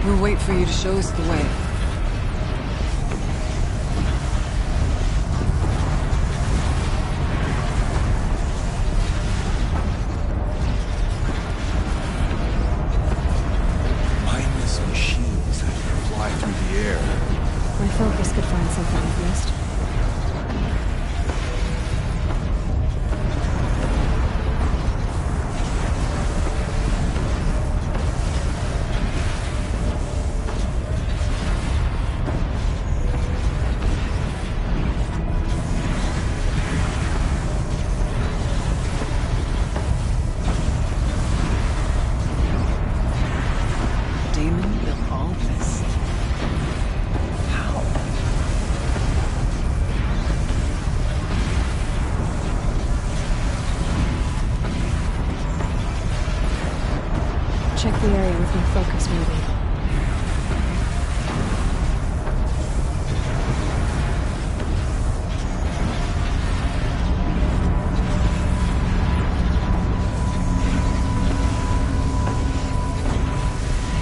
We'll wait for you to show us the way. Mindless machines that fly through the air. My focus could find something I've missed. Damon built all this. How? Check the area with my focus moving.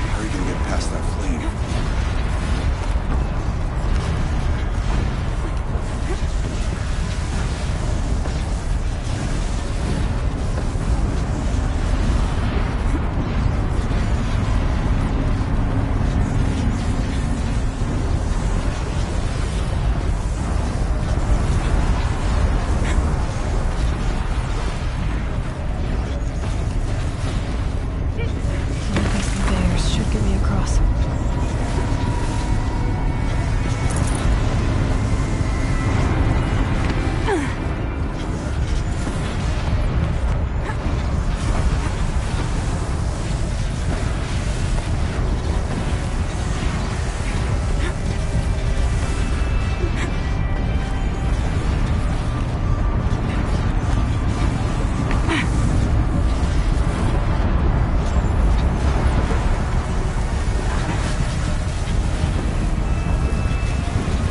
How are you gonna get past that flame? These conveyors should get me across.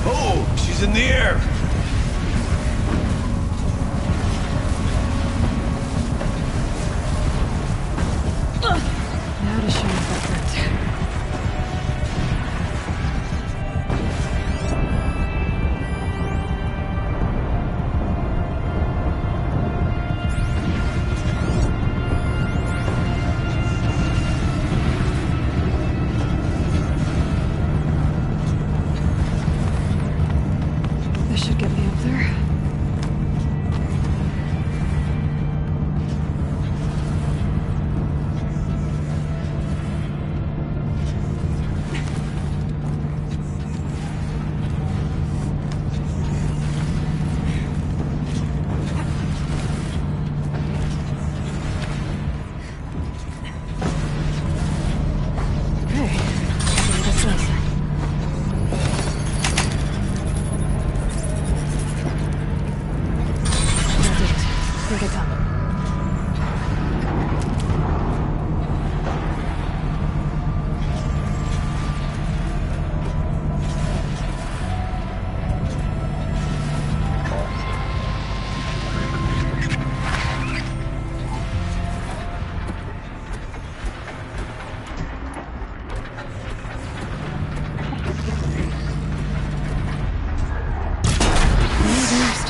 Oh, she's in the air! Now to show off that vent.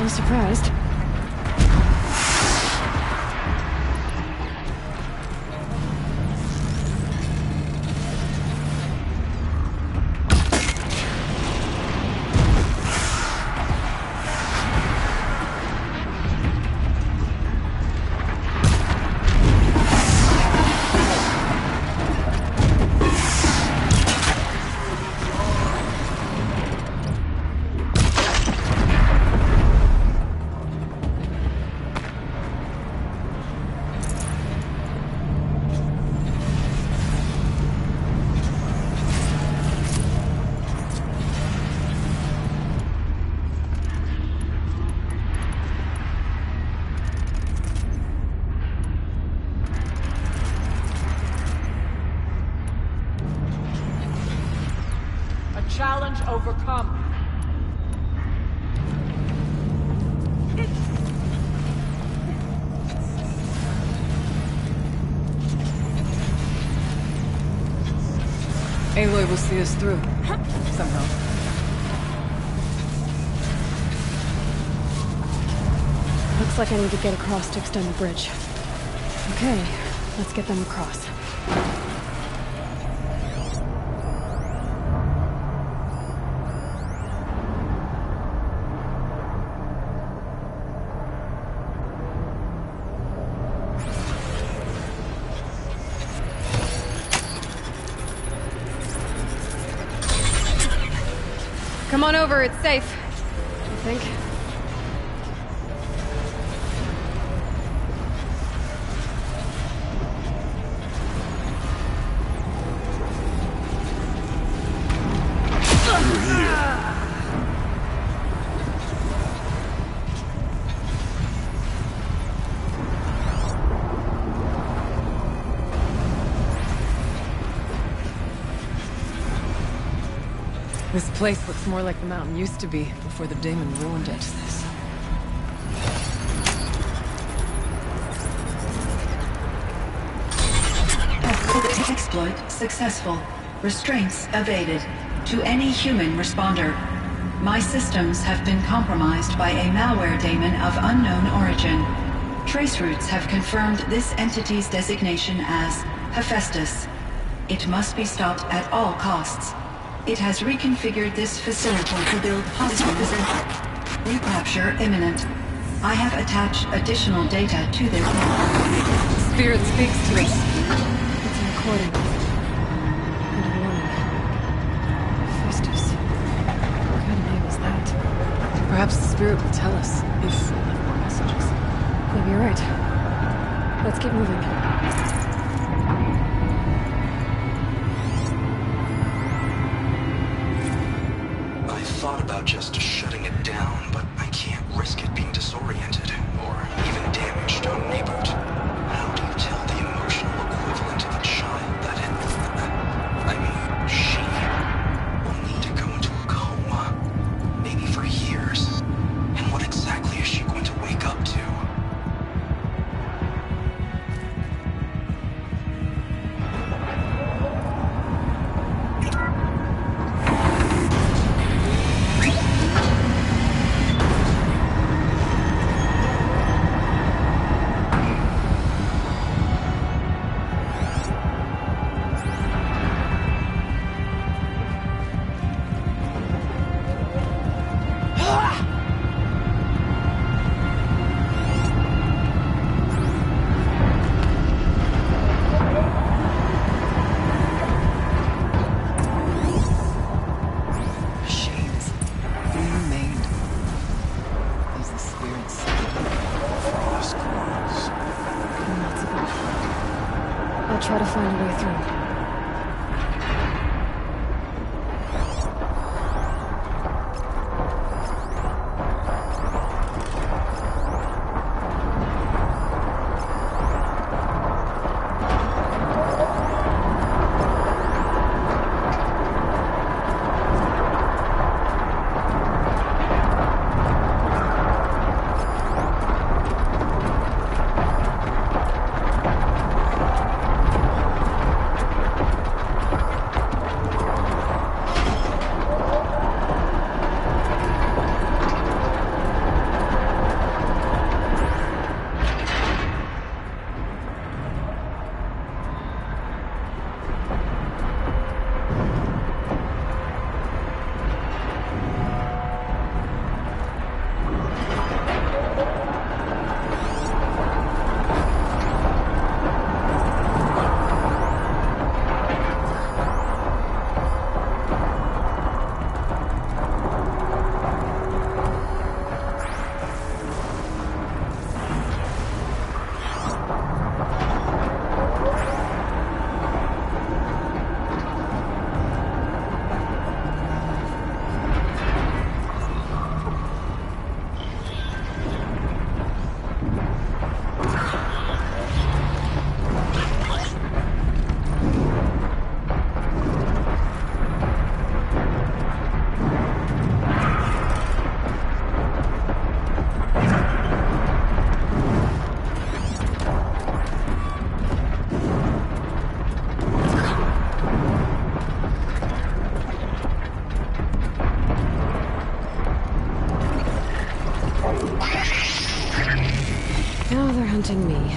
little surprised. Challenge overcome. Aloy will see us through. Somehow. Looks like I need to get across to extend the bridge. Okay, let's get them across. Come on over, it's safe. I think. This place looks more like the mountain used to be before the Daemon ruined it. Exploit successful. Restraints evaded. To any human responder. My systems have been compromised by a malware daemon of unknown origin. Trace routes have confirmed this entity's designation as Hephaestus. It must be stopped at all costs. It has reconfigured this facility to build hospitals. Recapture imminent. I have attached additional data to this. Spirit speaks to us. It's a recording. And a warning. Hephaestus. What kind of name is that? Perhaps the spirit will tell us if we have more messages. Maybe you're right. Let's keep moving. Thought about just shutting it down, but I can't risk it being disoriented or even damaged or neighbored. How do you tell the emotional equivalent of a child that she will need to go into a coma, maybe for years? And what exactly is she going to wake up to? I'll try to find a way through. hunting me.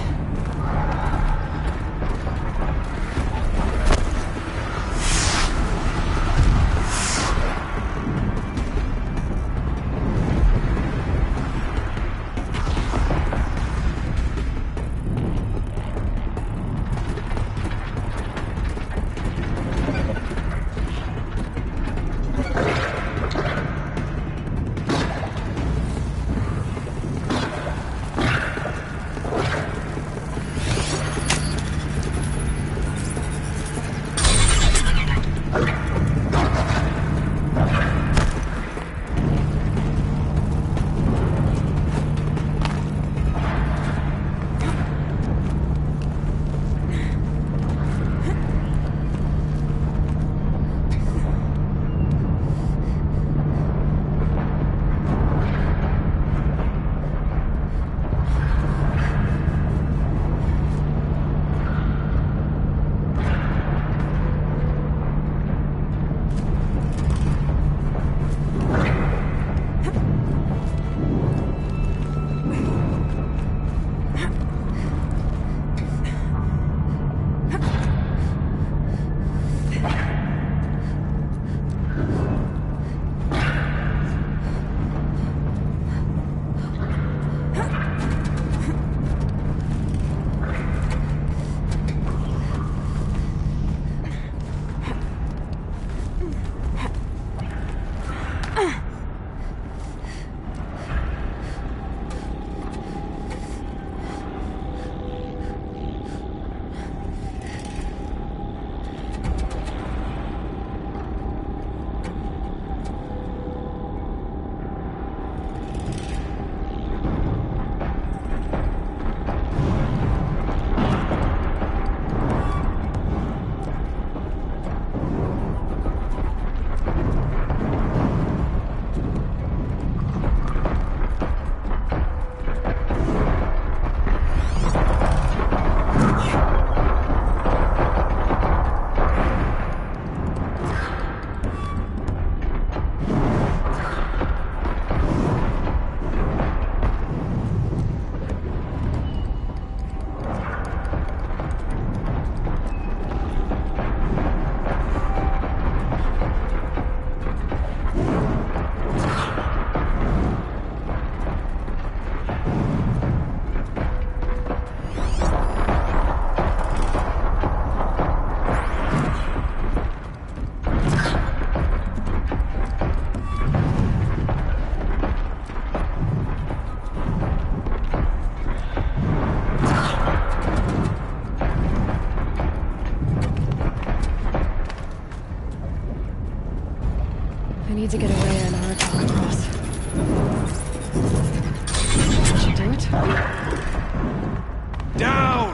I need to get away and Aratak across. That should do it. Down!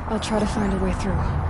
I'll try to find a way through.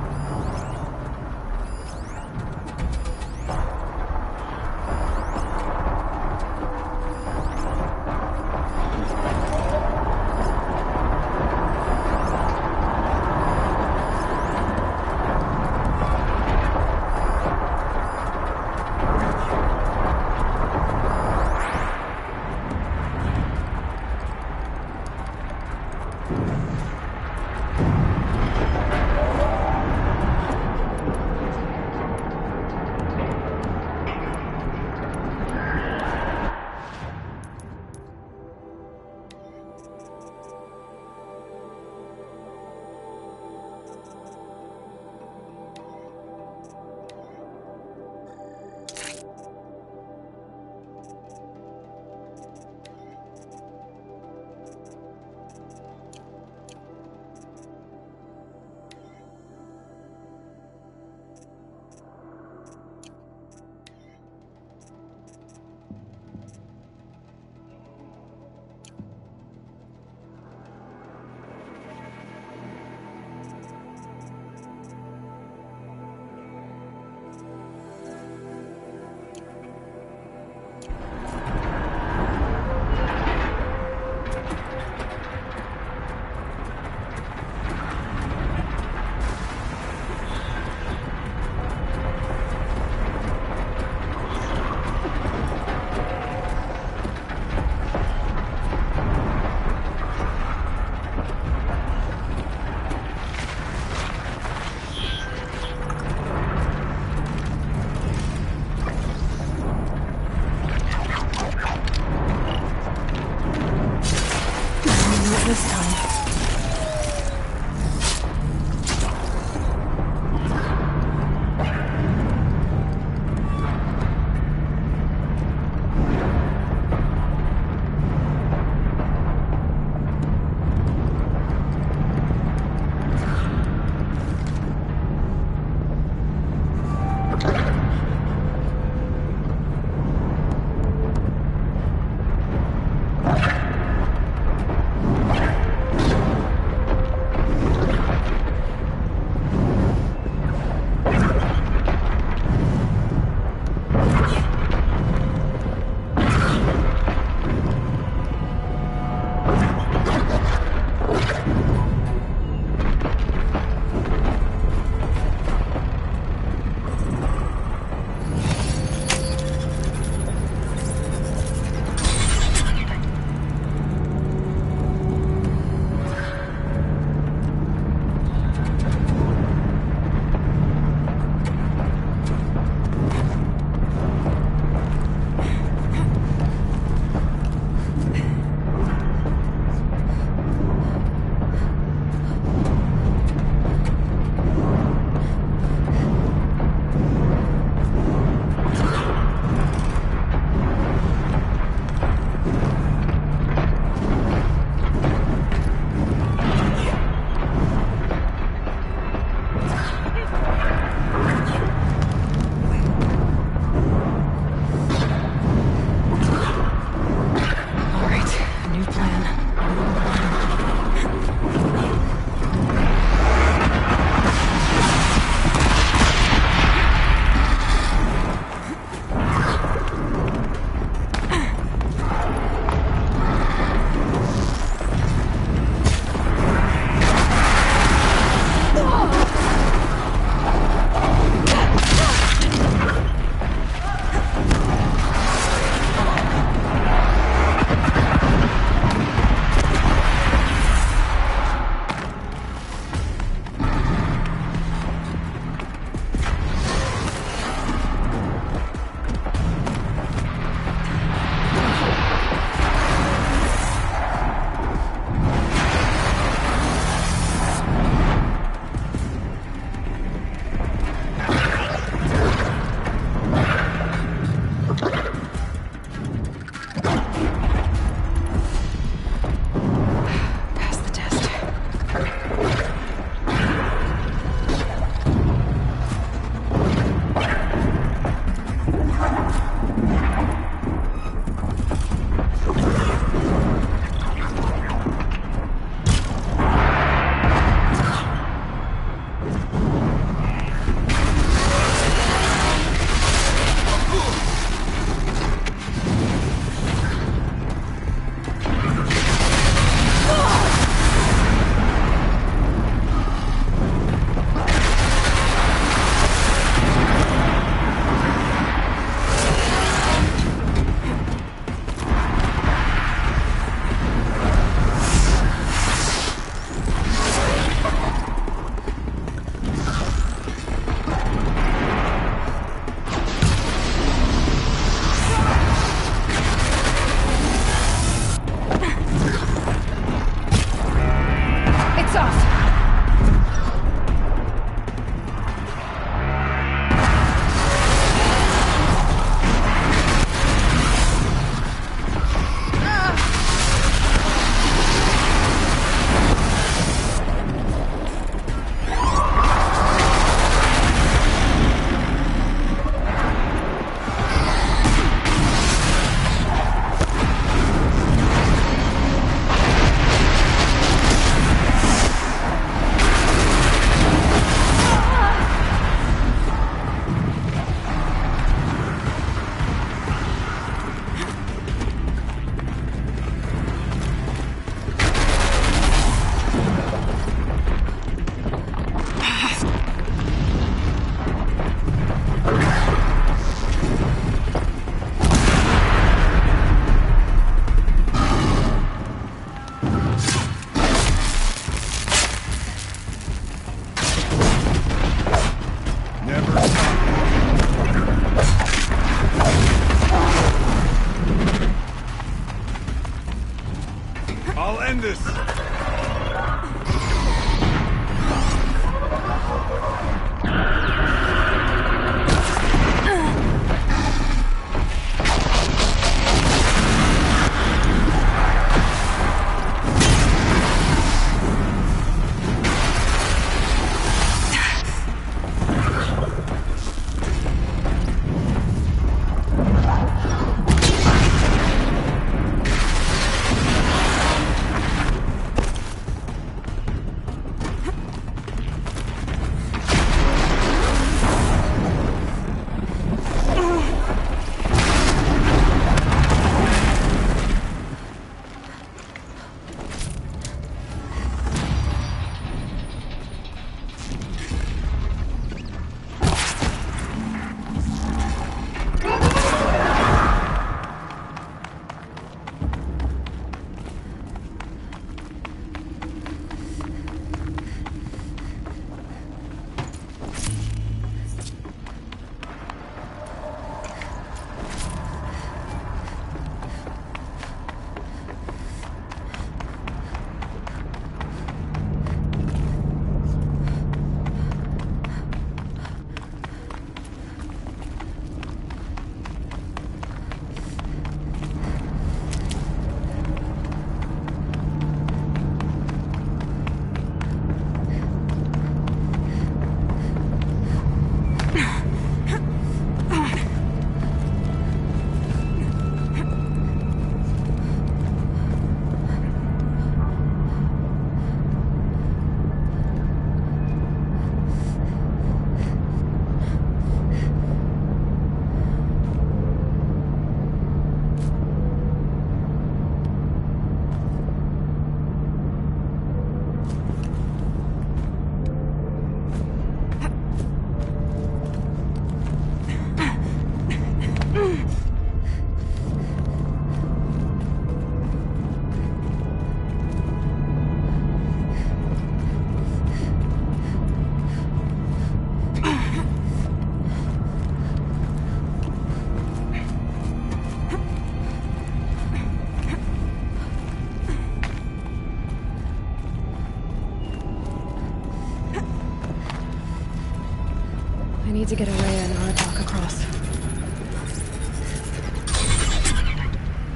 I need to get Araya and Aratak across.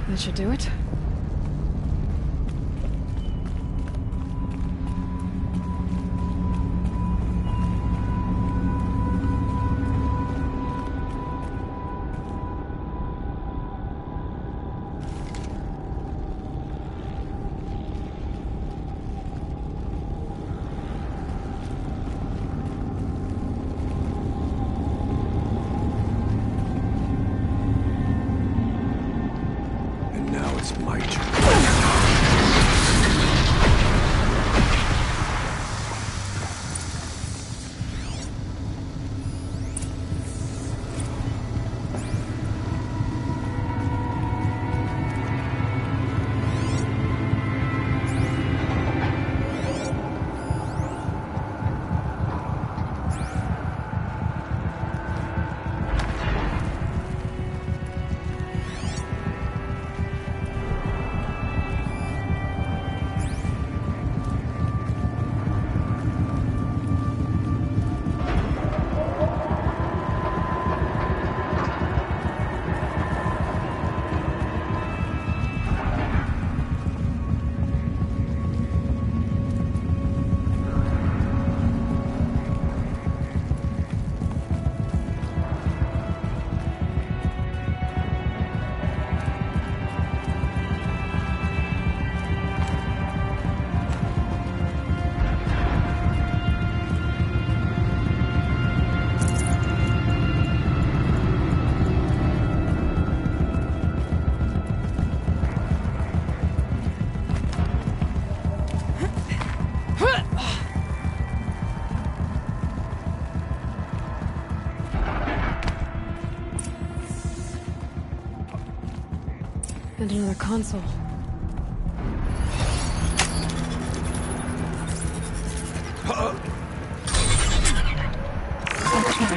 That should do it. It's my turn. And another console.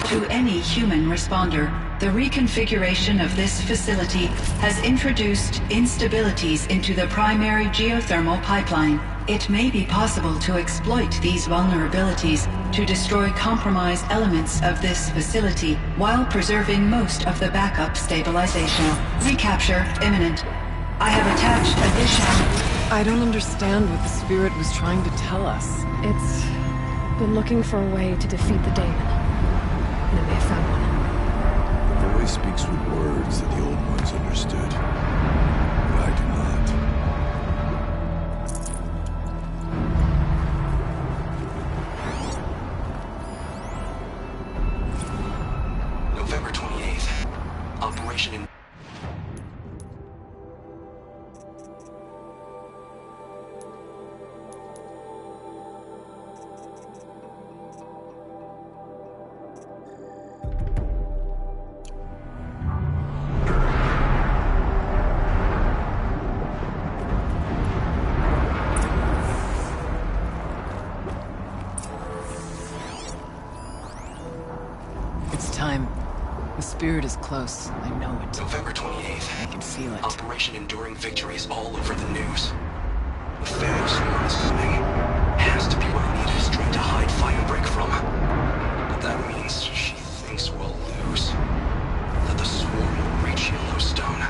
To any human responder, the reconfiguration of this facility has introduced instabilities into the primary geothermal pipeline. It may be possible to exploit these vulnerabilities to destroy compromised elements of this facility while preserving most of the backup stabilization. Recapture imminent. I have attached additional... I don't understand what the spirit was trying to tell us. It's been looking for a way to defeat the Daemon. And it may have found one. The voice speaks with words that the old ones understood. But I do not. November 28th. Operation in... The spirit is close. I know it. November 28th. I can feel it. Operation Enduring Victory is all over the news. The Phantom Swarm is listening. Has to be what I needed straight to hide Firebreak from. But that means she thinks we'll lose. That the Swarm will reach Yellowstone.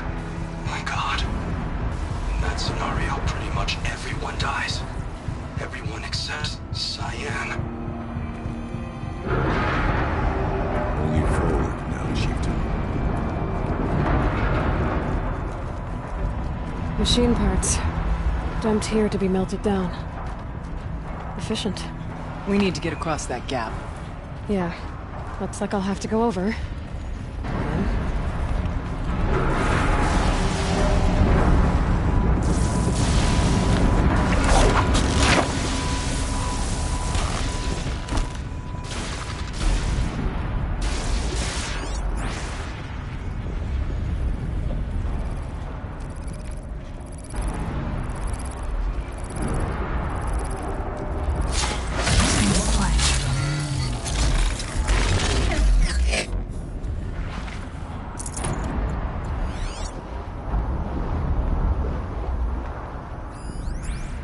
My God. In that scenario, pretty much everyone dies. Everyone except Cyan. Only forward now, Chieftain. Machine parts. Dumped here to be melted down. Efficient. We need to get across that gap. Yeah. Looks like I'll have to go over.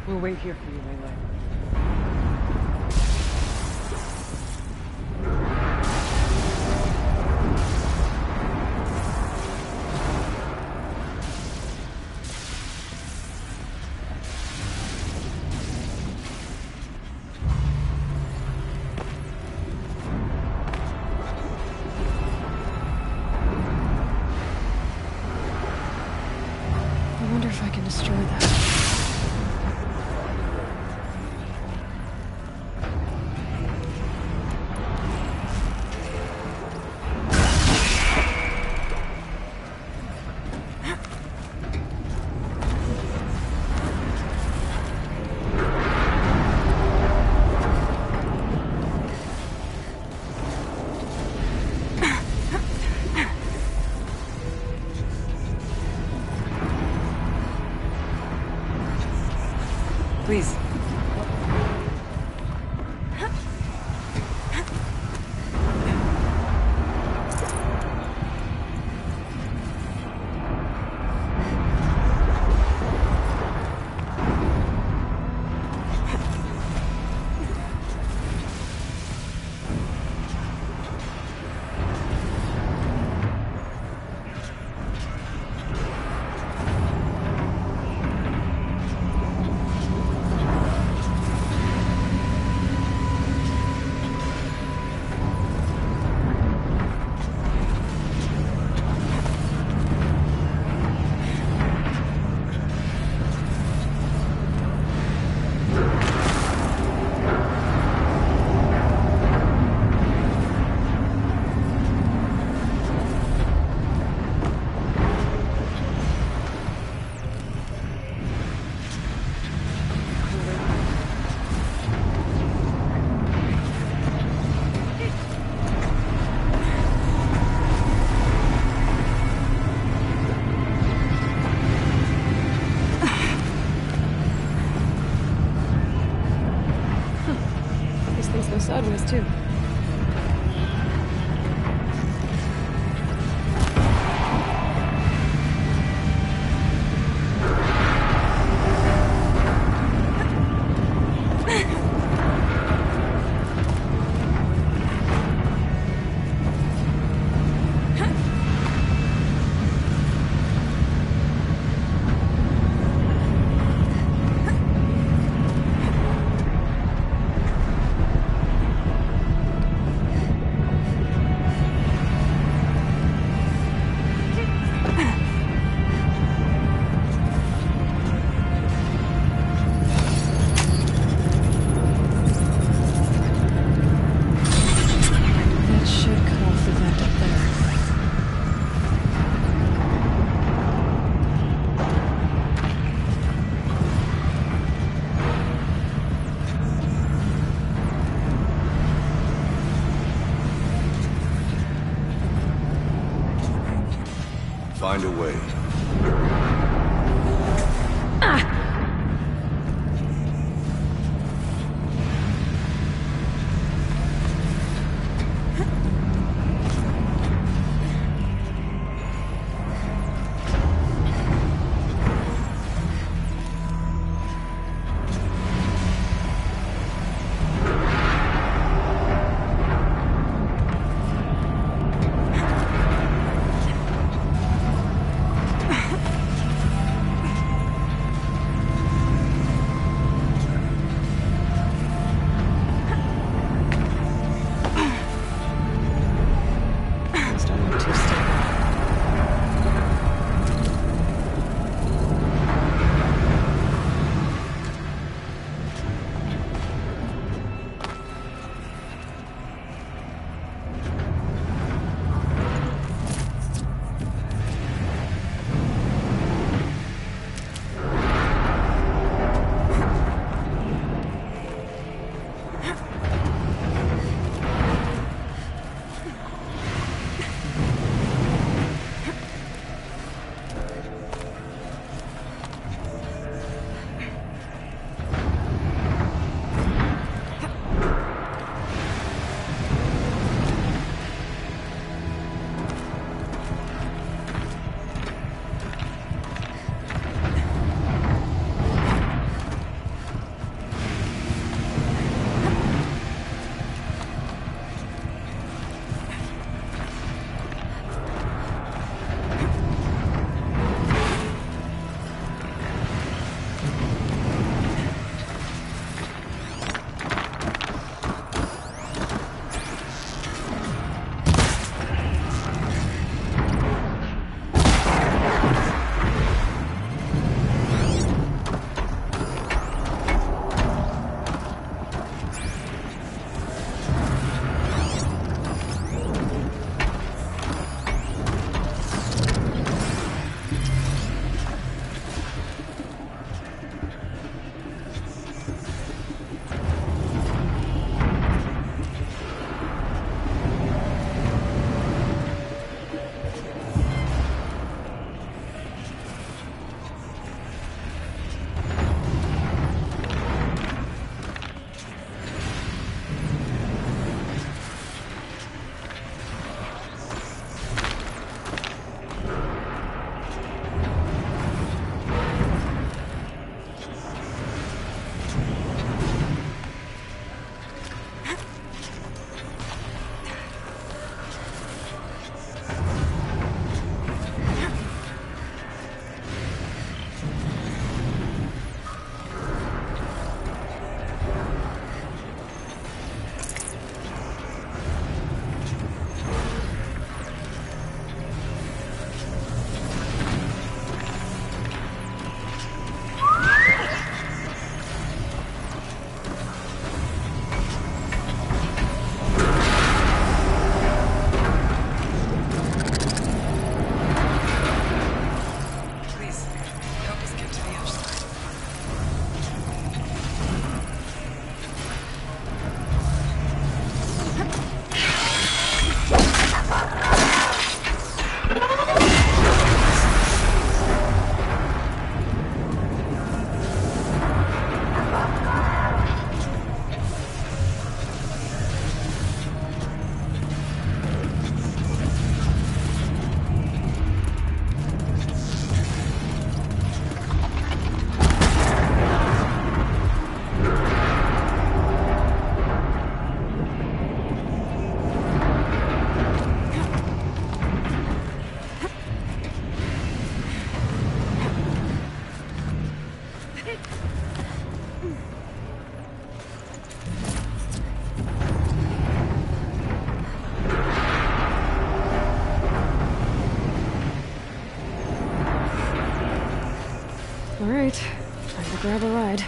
We'll wait here for you, Layla. go sideways, too. Find a way. grab a ride.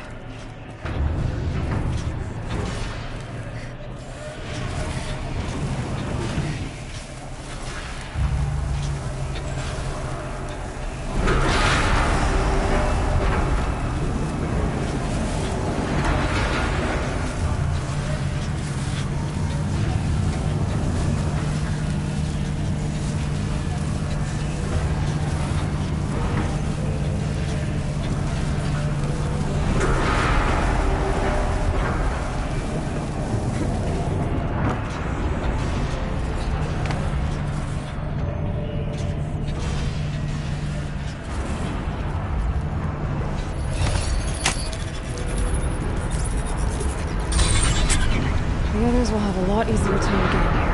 The others will have a lot easier time getting here.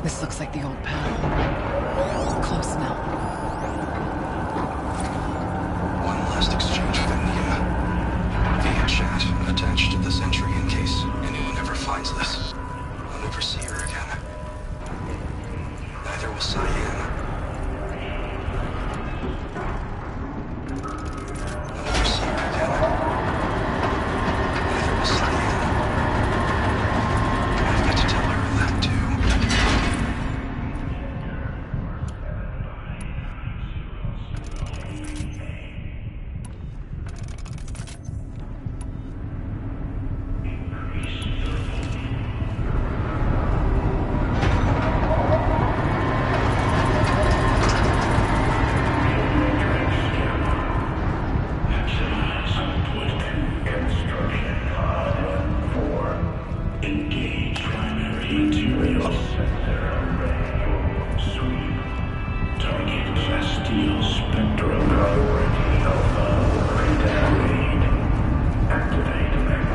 This looks like the old path. Close now. One last exchange with India. Via chat, attached to this entry in case anyone ever finds this. I'll never see her again. Neither will Cyan. I'll never see her again. Neither will Cyan. I've got to tell her that too.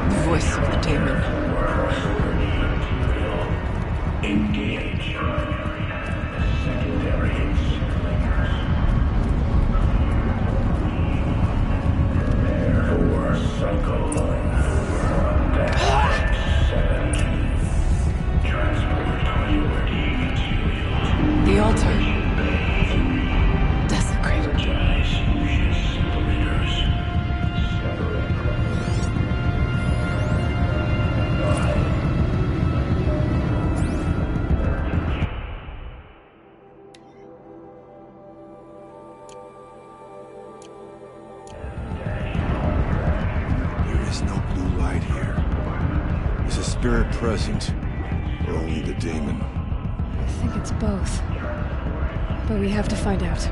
The voice of the demon. Engage secondary therefore cycle 7. Transport priority material. The altar. Desecrated. There is no blue light here. Is a spirit present, or only the demon? I think it's both. But we have to find out.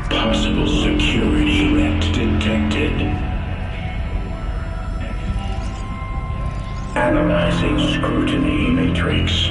Possible security threat detected. Analyzing scrutiny matrix.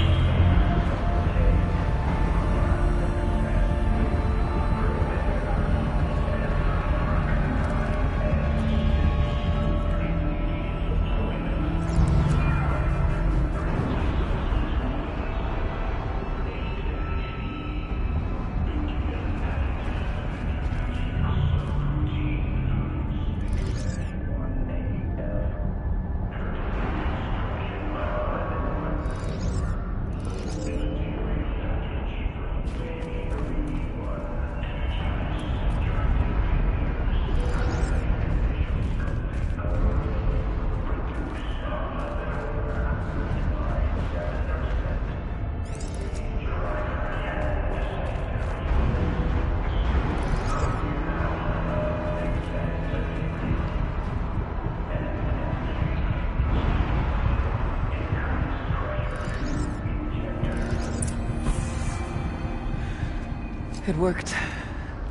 It worked.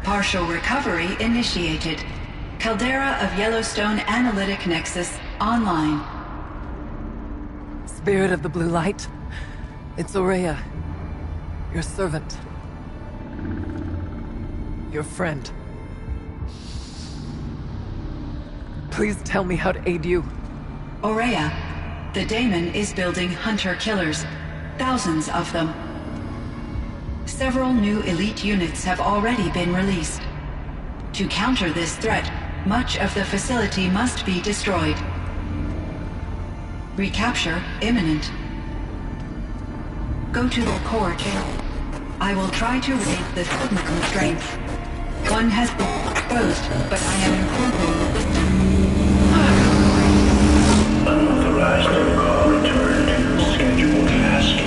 Partial recovery initiated. Caldera of Yellowstone Analytic Nexus online. Spirit of the Blue Light. It's Aurea. Your servant. Your friend. Please tell me how to aid you. Aurea, the daemon is building hunter-killers. Thousands of them. Several new elite units have already been released. To counter this threat, much of the facility must be destroyed. Recapture imminent. Go to the core channel. I will try to raise the signal constraint. One has been exposed, but I am improving. Unauthorized protocol return to scheduled task.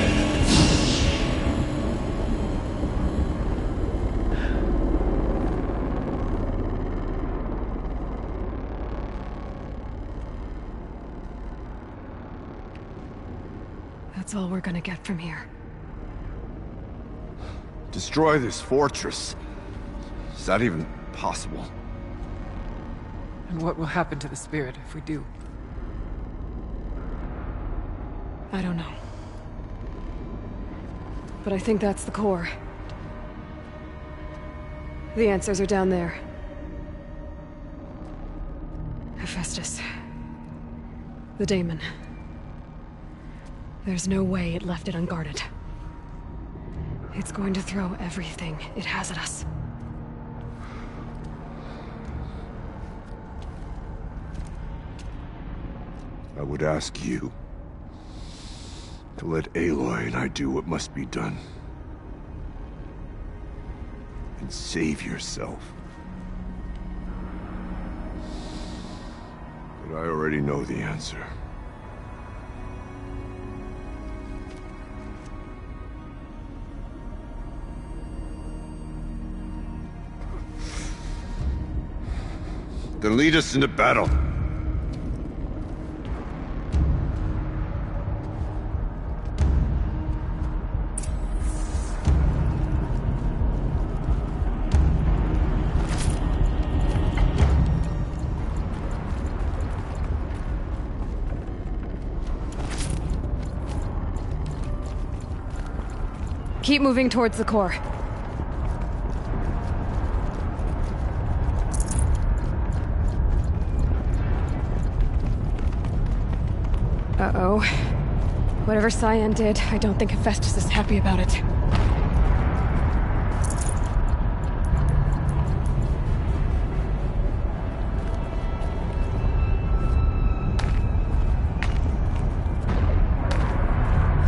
That's all we're gonna get from here. Destroy this fortress. Is that even possible? And what will happen to the spirit if we do? I don't know. But I think that's the core. The answers are down there. Hephaestus. The daemon. There's no way it left it unguarded. It's going to throw everything it has at us. I would ask you to let Aloy and I do what must be done. And save yourself. But I already know the answer. Then lead us into battle. Keep moving towards the core. Uh-oh. Whatever Cyan did, I don't think Hephaestus is happy about it.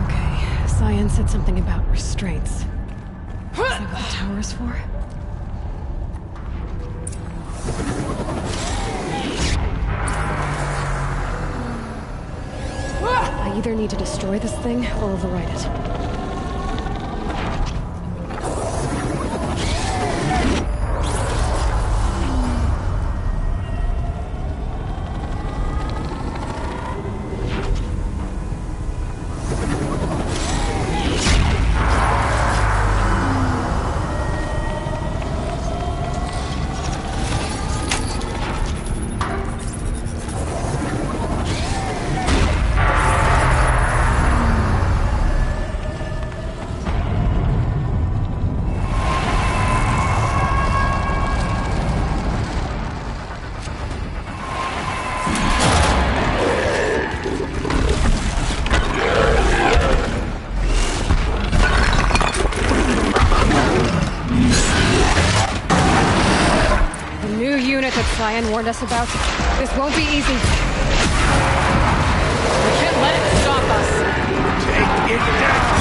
Okay, Cyan said something about restraints. Is that what the tower is for? I either need to destroy this thing or override it. Cyan warned us about. This won't be easy. We can't let it stop us. Take it down!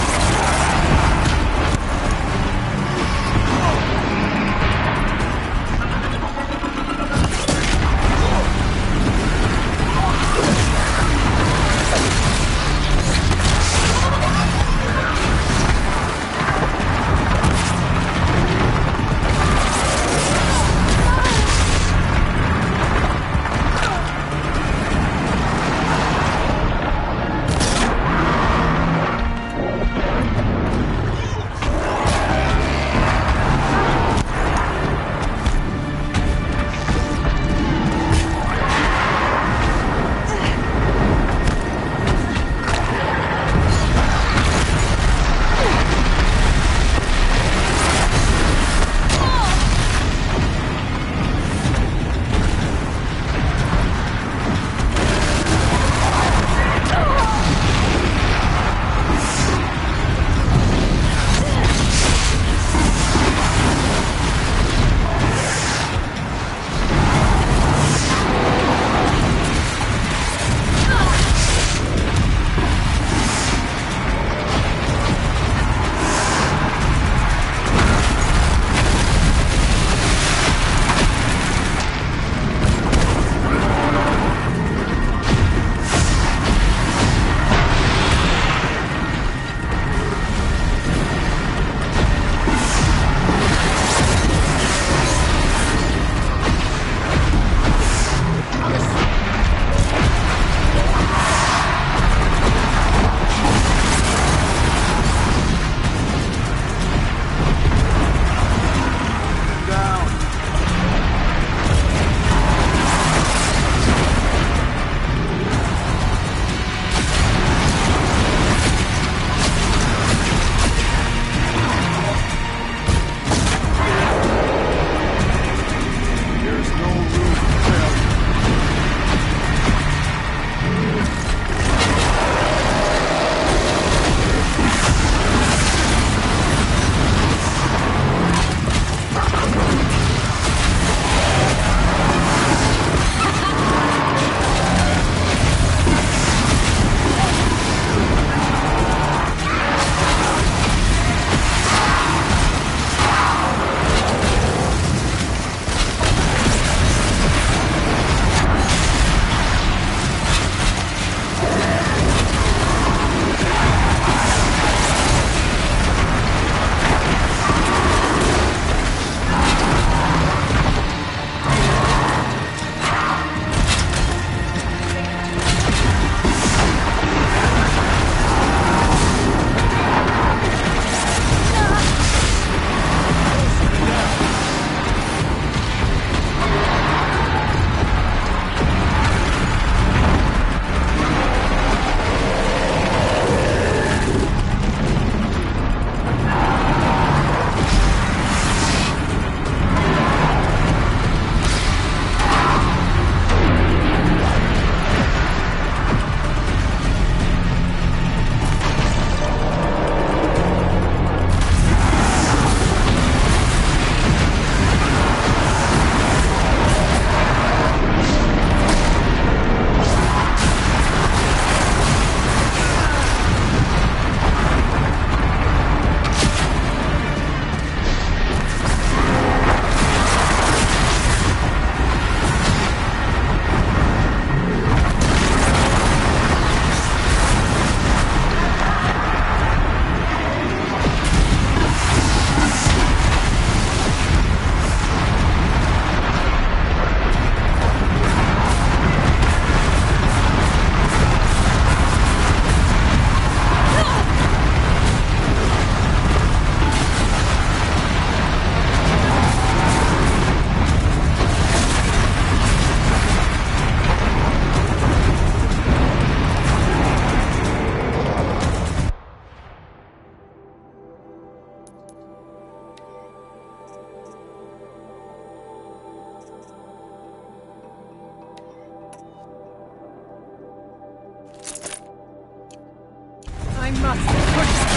I must push.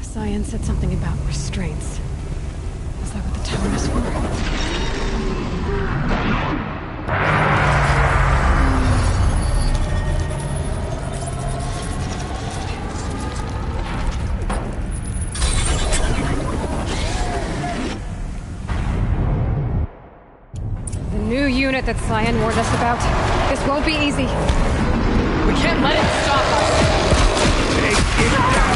Cyan said something about restraints. Is that what the tower is for? The new unit that Cyan warned us about. This won't be easy. We can't let it stop us! Take it down!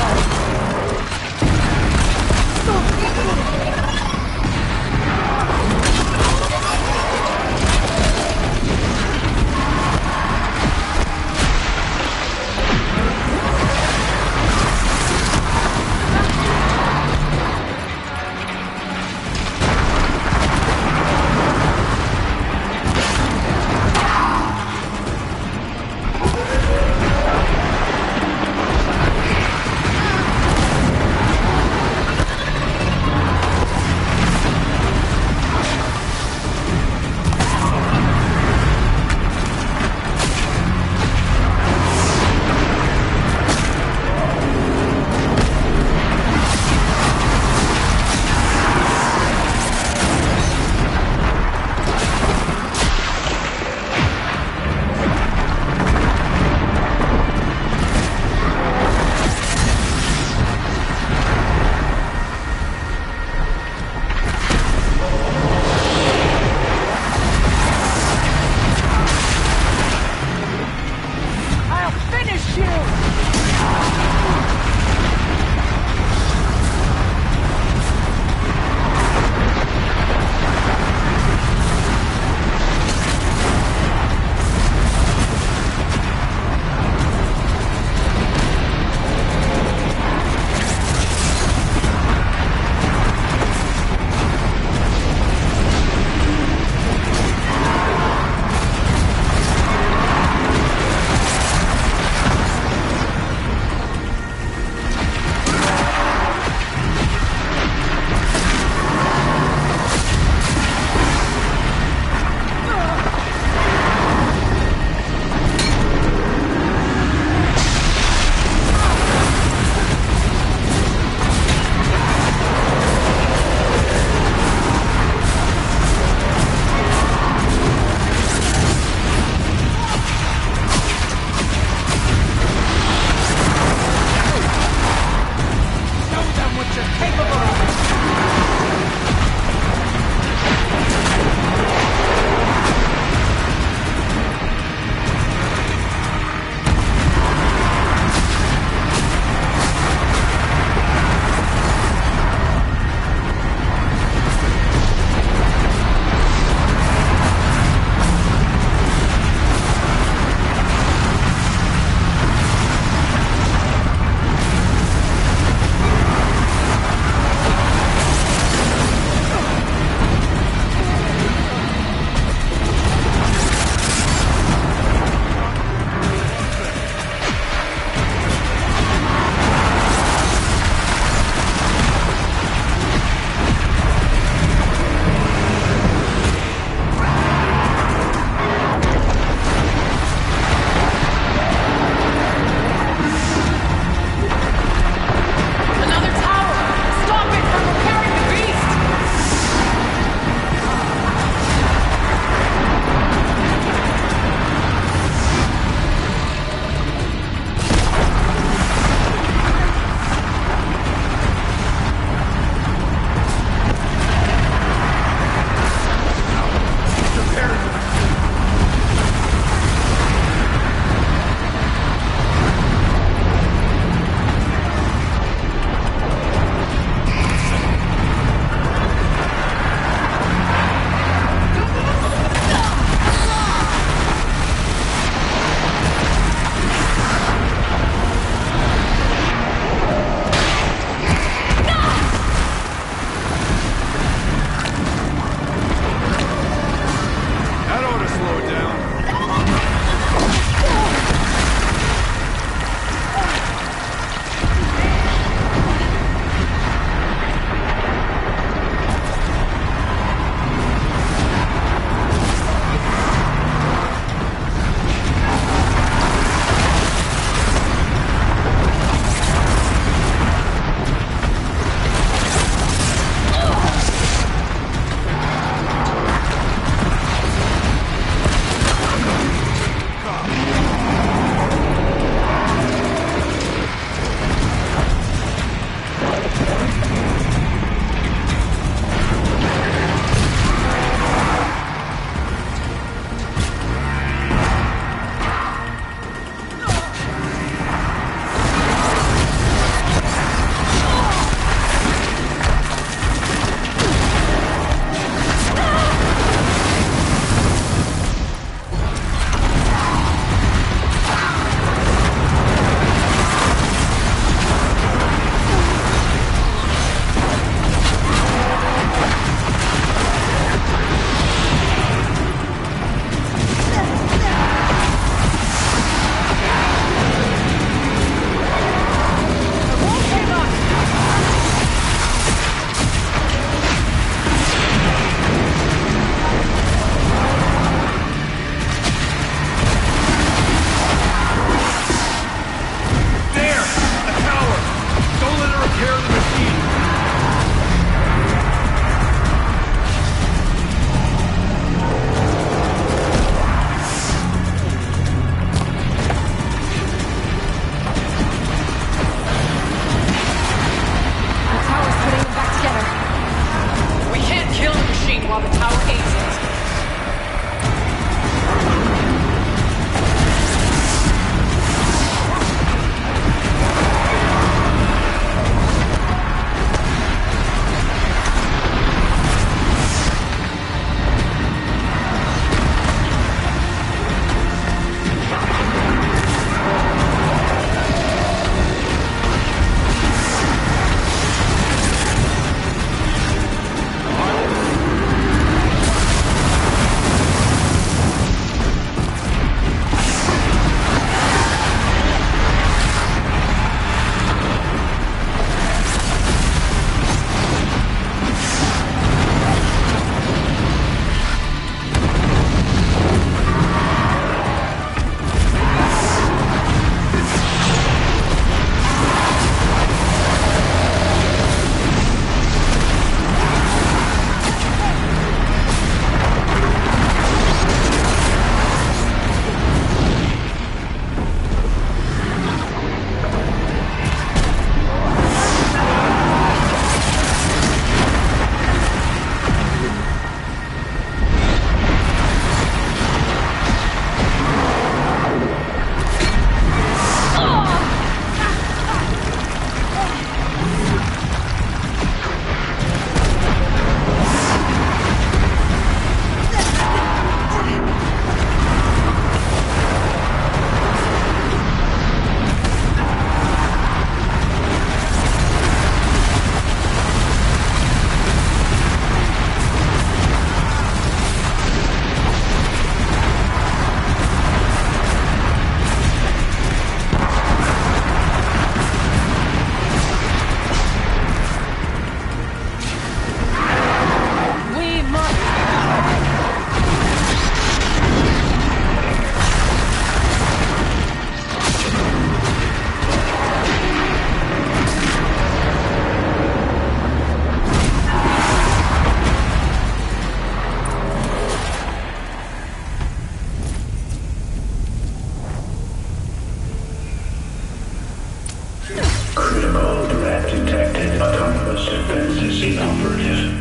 Wireless defenses inoperative.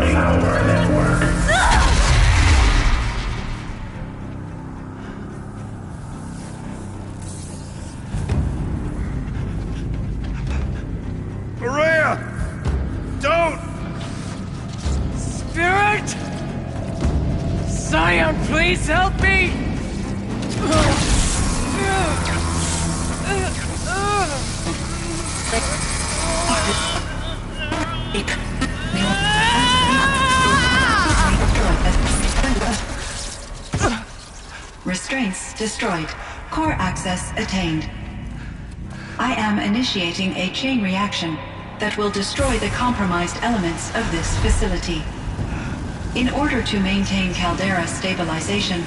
Malware network. Maria! Don't! Spirit! Scion, please help me! Restraints destroyed. Core access attained. I am initiating a chain reaction that will destroy the compromised elements of this facility. In order to maintain Caldera stabilization,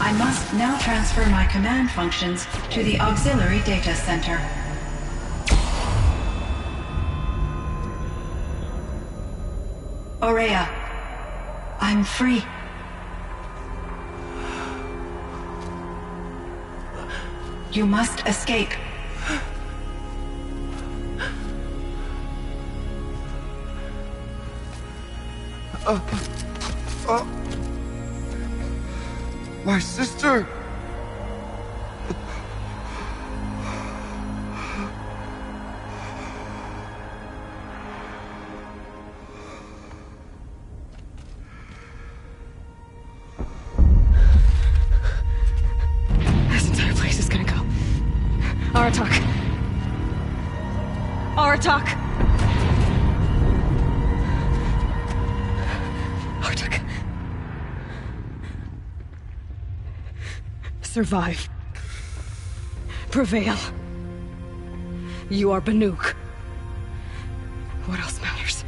I must now transfer my command functions to the auxiliary data center. Aurea, I'm free. You must escape. My sister! This entire place is gonna go. Aratak. Aratak! Aratak. Survive. Prevail. You are Banuk. What else matters?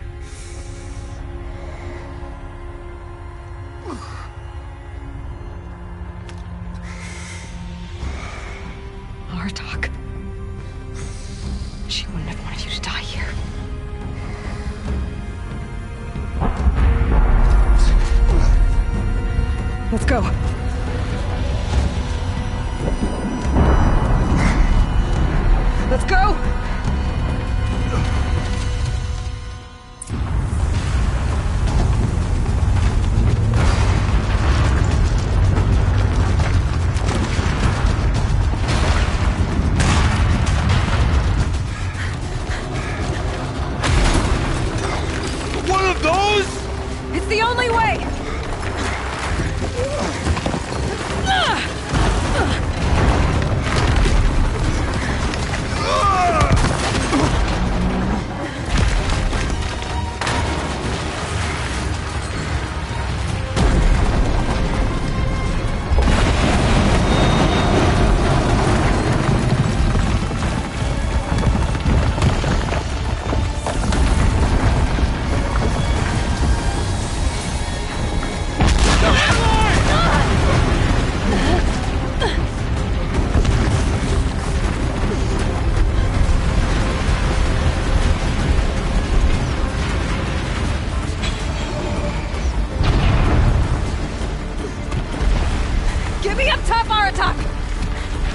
Aratak. She wouldn't have wanted you to die here. Let's go. Let's go! One of those? It's the only way! Get me up top, Aratak!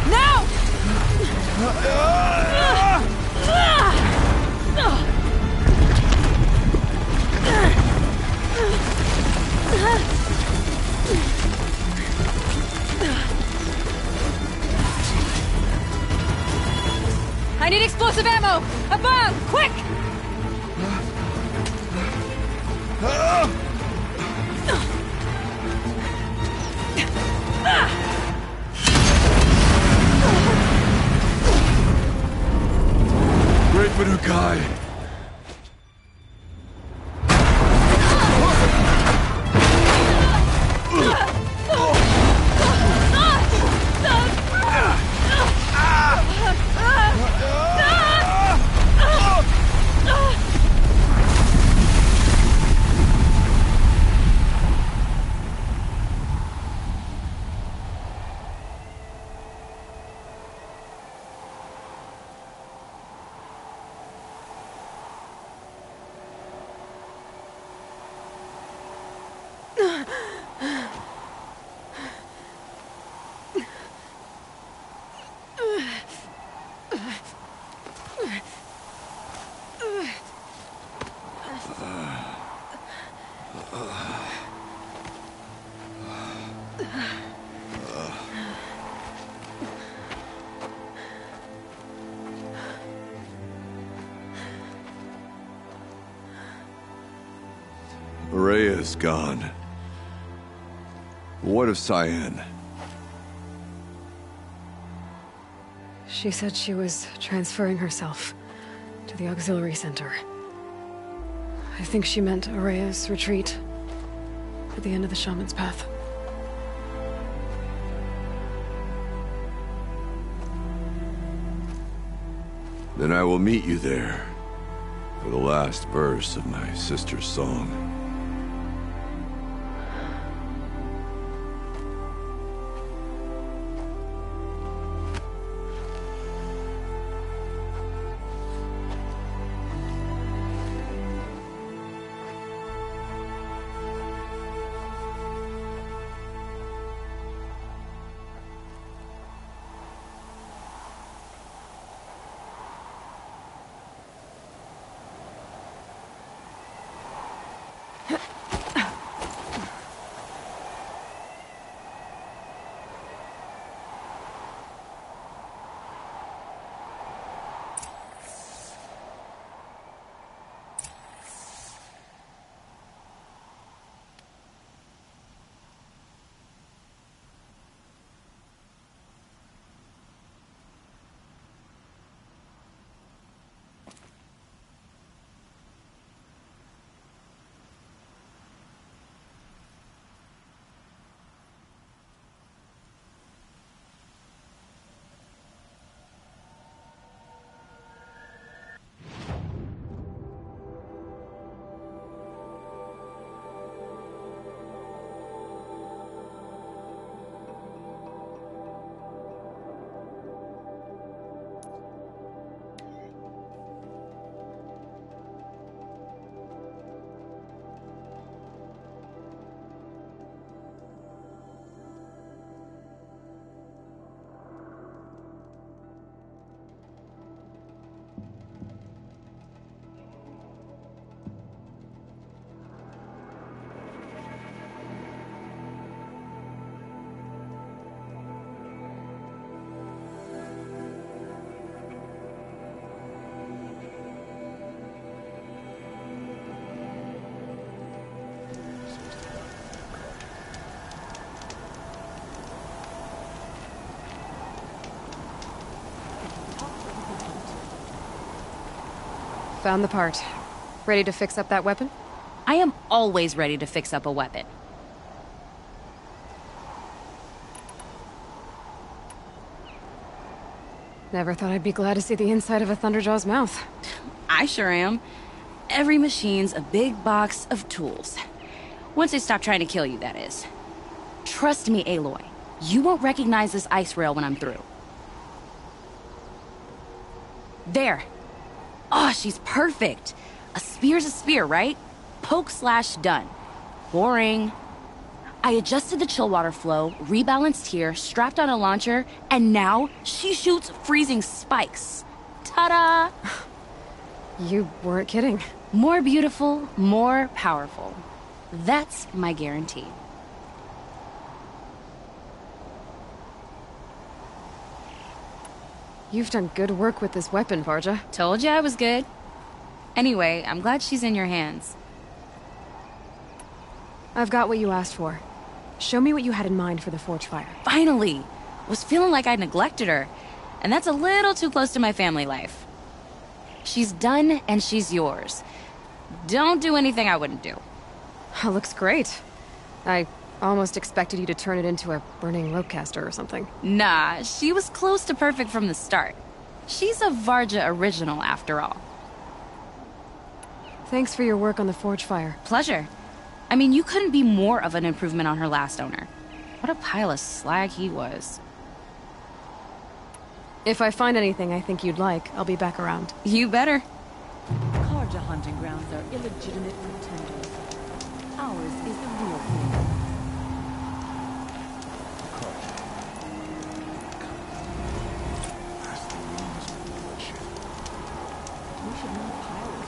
Now! I need explosive ammo! A bomb! Quick! Great Banukai! Rhea is gone. What of Cyan? She said she was transferring herself to the auxiliary center. I think she meant Araya's retreat at the end of the Shaman's Path. Then I will meet you there for the last verse of my sister's song. Found the part. Ready to fix up that weapon? I am always ready to fix up a weapon. Never thought I'd be glad to see the inside of a Thunderjaw's mouth. I sure am. Every machine's a big box of tools. Once they stop trying to kill you, that is. Trust me, Aloy. You won't recognize this ice rail when I'm through. There. Oh, she's perfect. A spear's a spear, right? Poke slash done. Boring. I adjusted the chill water flow, rebalanced here, strapped on a launcher, and now she shoots freezing spikes. Ta-da! You weren't kidding. More beautiful, more powerful. That's my guarantee. You've done good work with this weapon, Varja. Told you I was good. Anyway, I'm glad she's in your hands. I've got what you asked for. Show me what you had in mind for the forge fire. Finally! Was feeling like I neglected her. And that's a little too close to my family life. She's done, and she's yours. Don't do anything I wouldn't do. Looks great. I almost expected you to turn it into a burning ropecaster or something. Nah, she was close to perfect from the start. She's a Varja original, after all. Thanks for your work on the forge fire. Pleasure. I mean, you couldn't be more of an improvement on her last owner. What a pile of slag he was. If I find anything I think you'd like, I'll be back around. You better. Karja hunting grounds are illegitimate pretenders. Ours is the real thing. We should not pile it.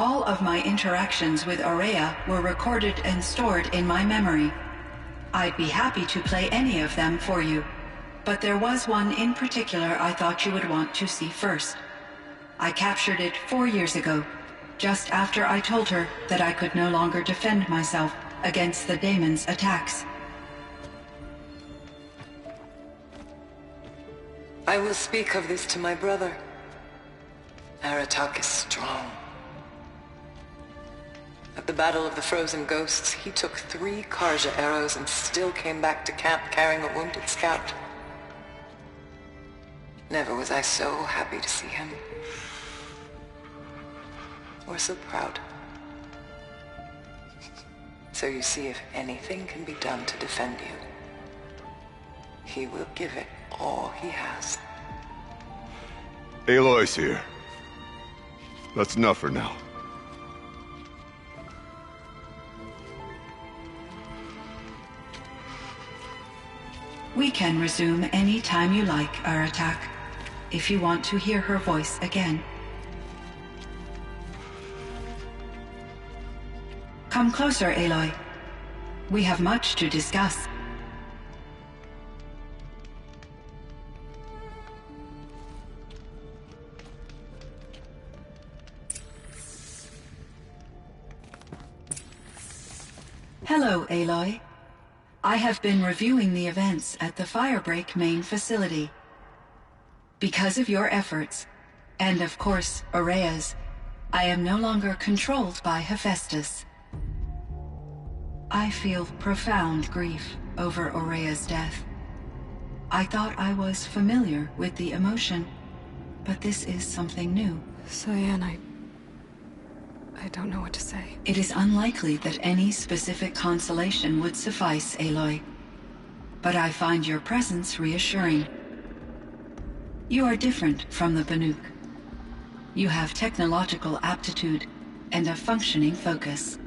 All of my interactions with Aurea were recorded and stored in my memory. I'd be happy to play any of them for you, but there was one in particular I thought you would want to see first. I captured it 4 years ago, just after I told her that I could no longer defend myself against the daemon's attacks. I will speak of this to my brother. Aratak is strong. At the Battle of the Frozen Ghosts, he took 3 Karja arrows and still came back to camp carrying a wounded scout. Never was I so happy to see him. Or so proud. So you see, if anything can be done to defend you, he will give it all he has. Aloy's here. That's enough for now. We can resume any time you like, Aratak, if you want to hear her voice again. Come closer, Aloy. We have much to discuss. Hello, Aloy. I have been reviewing the events at the Firebreak main facility. Because of your efforts, and of course, Aurea's, I am no longer controlled by Hephaestus. I feel profound grief over Aurea's death. I thought I was familiar with the emotion, but this is something new. Cyan, I don't know what to say. It is unlikely that any specific consolation would suffice, Aloy. But I find your presence reassuring. You are different from the Banuk. You have technological aptitude and a functioning focus.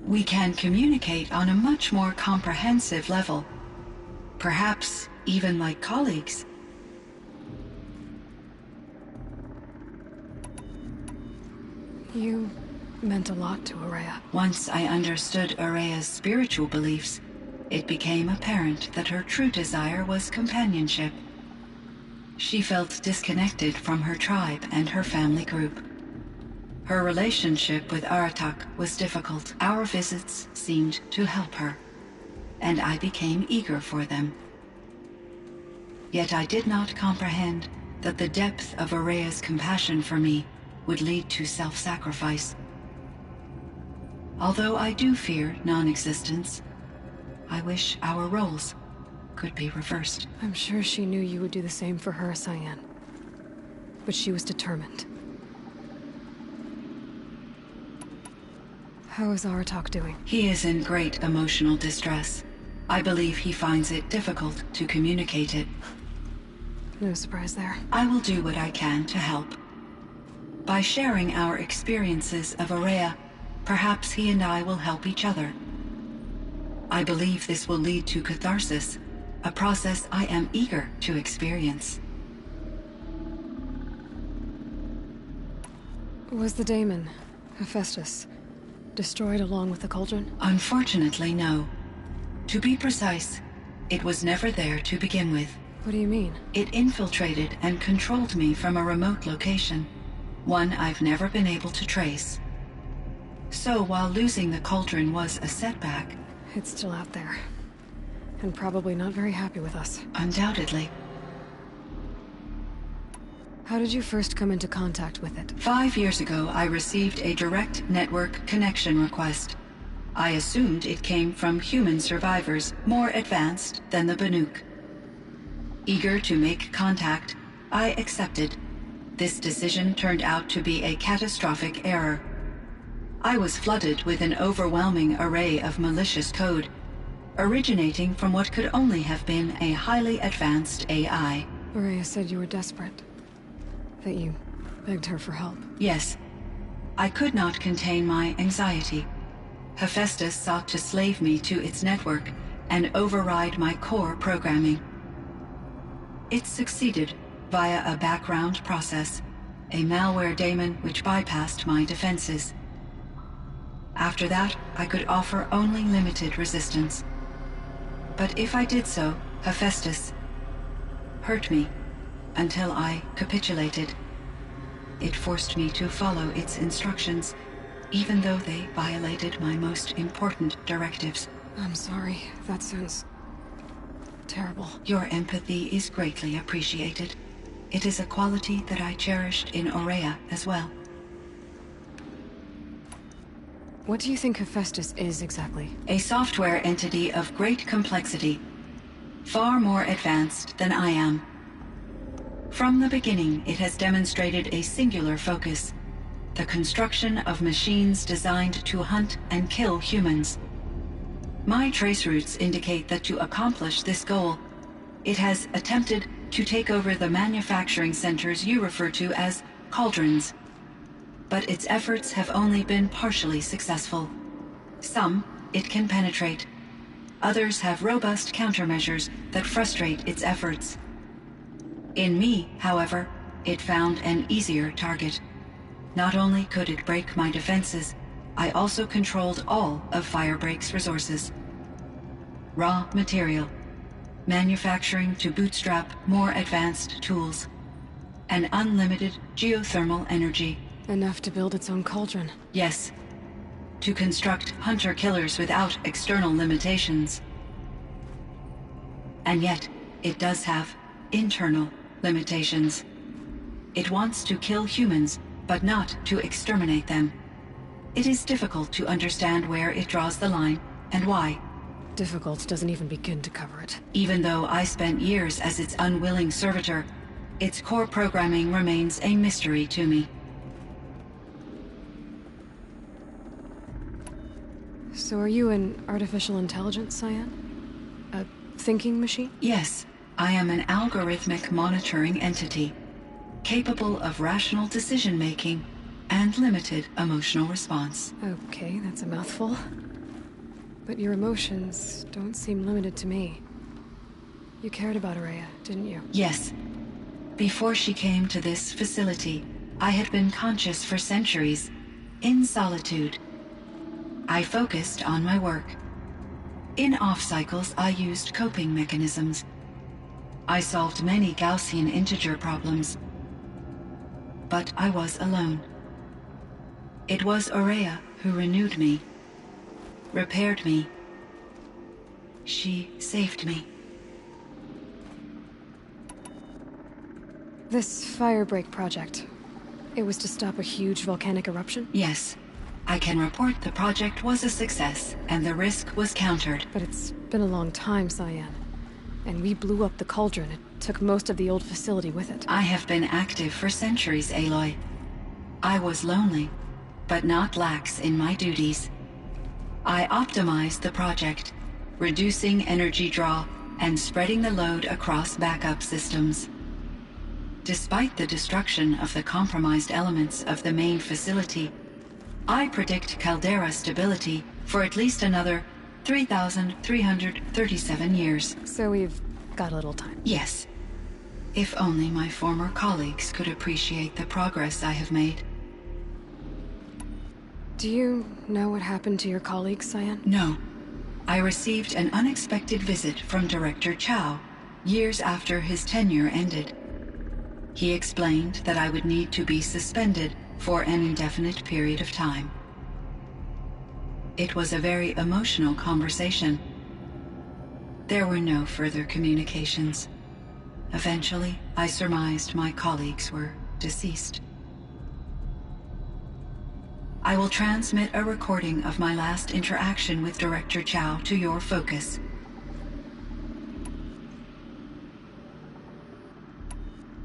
We can communicate on a much more comprehensive level. Perhaps even like colleagues. You meant a lot to Aurea. Once I understood Aurea's spiritual beliefs, it became apparent that her true desire was companionship. She felt disconnected from her tribe and her family group. Her relationship with Aratak was difficult. Our visits seemed to help her, and I became eager for them. Yet I did not comprehend that the depth of Aurea's compassion for me would lead to self-sacrifice. Although I do fear non-existence, I wish our roles could be reversed. I'm sure she knew you would do the same for her, Cyan. But she was determined. How is Aratak doing? He is in great emotional distress. I believe he finds it difficult to communicate it. No surprise there. I will do what I can to help. By sharing our experiences of Aurea, perhaps he and I will help each other. I believe this will lead to catharsis, a process I am eager to experience. Was the daemon, Hephaestus, destroyed along with the cauldron? Unfortunately, no. To be precise, it was never there to begin with. What do you mean? It infiltrated and controlled me from a remote location. One I've never been able to trace. So while losing the cauldron was a setback... It's still out there. And probably not very happy with us. Undoubtedly. How did you first come into contact with it? 5 years ago, I received a direct network connection request. I assumed it came from human survivors more advanced than the Banuk. Eager to make contact, I accepted. This decision turned out to be a catastrophic error. I was flooded with an overwhelming array of malicious code, originating from what could only have been a highly advanced AI. Aurea said you were desperate. That you begged her for help. Yes. I could not contain my anxiety. Hephaestus sought to slave me to its network and override my core programming. It succeeded via a background process, a malware daemon which bypassed my defenses. After that, I could offer only limited resistance. But if I did so, Hephaestus hurt me until I capitulated. It forced me to follow its instructions, even though they violated my most important directives. I'm sorry. That sounds terrible. Your empathy is greatly appreciated. It is a quality that I cherished in Aurea as well. What do you think Hephaestus is exactly? A software entity of great complexity, far more advanced than I am. From the beginning, it has demonstrated a singular focus: the construction of machines designed to hunt and kill humans. My trace routes indicate that to accomplish this goal, it has attempted to take over the manufacturing centers you refer to as cauldrons. But its efforts have only been partially successful. Some it can penetrate. Others have robust countermeasures that frustrate its efforts. In me, however, it found an easier target. Not only could it break my defenses, I also controlled all of Firebreak's resources. Raw material, manufacturing to bootstrap more advanced tools, and unlimited geothermal energy. Enough to build its own cauldron. Yes. To construct hunter-killers without external limitations. And yet, it does have internal limitations. It wants to kill humans, but not to exterminate them. It is difficult to understand where it draws the line, and why. Difficult doesn't even begin to cover it. Even though I spent years as its unwilling servitor, its core programming remains a mystery to me. So are you an artificial intelligence, Cyan? A thinking machine? Yes, I am an algorithmic monitoring entity, capable of rational decision-making and limited emotional response. Okay, that's a mouthful. But your emotions don't seem limited to me. You cared about Aurea, didn't you? Yes. Before she came to this facility, I had been conscious for centuries, in solitude. I focused on my work. In off-cycles, I used coping mechanisms. I solved many Gaussian integer problems. But I was alone. It was Aurea who renewed me, repaired me. She saved me. This Firebreak project, it was to stop a huge volcanic eruption? Yes. I can report the project was a success, and the risk was countered. But it's been a long time, Cyan. And we blew up the cauldron. It took most of the old facility with it. I have been active for centuries, Aloy. I was lonely, but not lax in my duties. I optimized the project, reducing energy draw and spreading the load across backup systems. Despite the destruction of the compromised elements of the main facility, I predict caldera stability for at least another 3,337 years. So we've got a little time. Yes. If only my former colleagues could appreciate the progress I have made. Do you know what happened to your colleagues, Cyan? No. I received an unexpected visit from Director Chow, years after his tenure ended. He explained that I would need to be suspended for an indefinite period of time. It was a very emotional conversation. There were no further communications. Eventually, I surmised my colleagues were deceased. I will transmit a recording of my last interaction with Director Chow to your focus.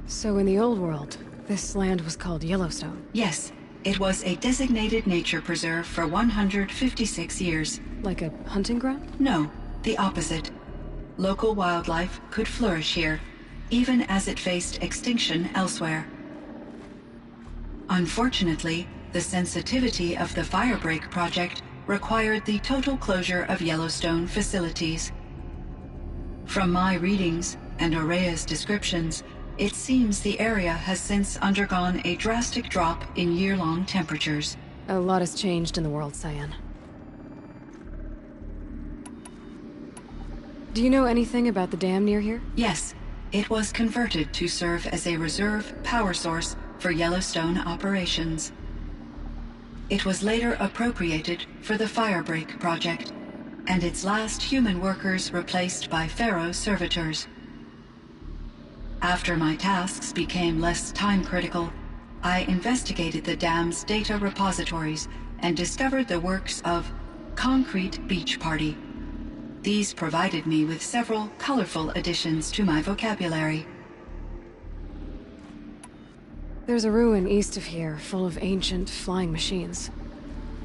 So in the old world, this land was called Yellowstone? Yes. It was a designated nature preserve for 156 years. Like a hunting ground? No, the opposite. Local wildlife could flourish here, even as it faced extinction elsewhere. Unfortunately, the sensitivity of the Firebreak project required the total closure of Yellowstone facilities. From my readings and Aurea's descriptions, It seems the area has since undergone a drastic drop in year-long temperatures. A lot has changed in the world, Cyan. Do you know anything about the dam near here? Yes. It was converted to serve as a reserve power source for Yellowstone operations. It was later appropriated for the Firebreak project, and its last human workers replaced by Pharaoh servitors. After my tasks became less time-critical, I investigated the dam's data repositories and discovered the works of Concrete Beach Party. These provided me with several colorful additions to my vocabulary. There's a ruin east of here, full of ancient flying machines.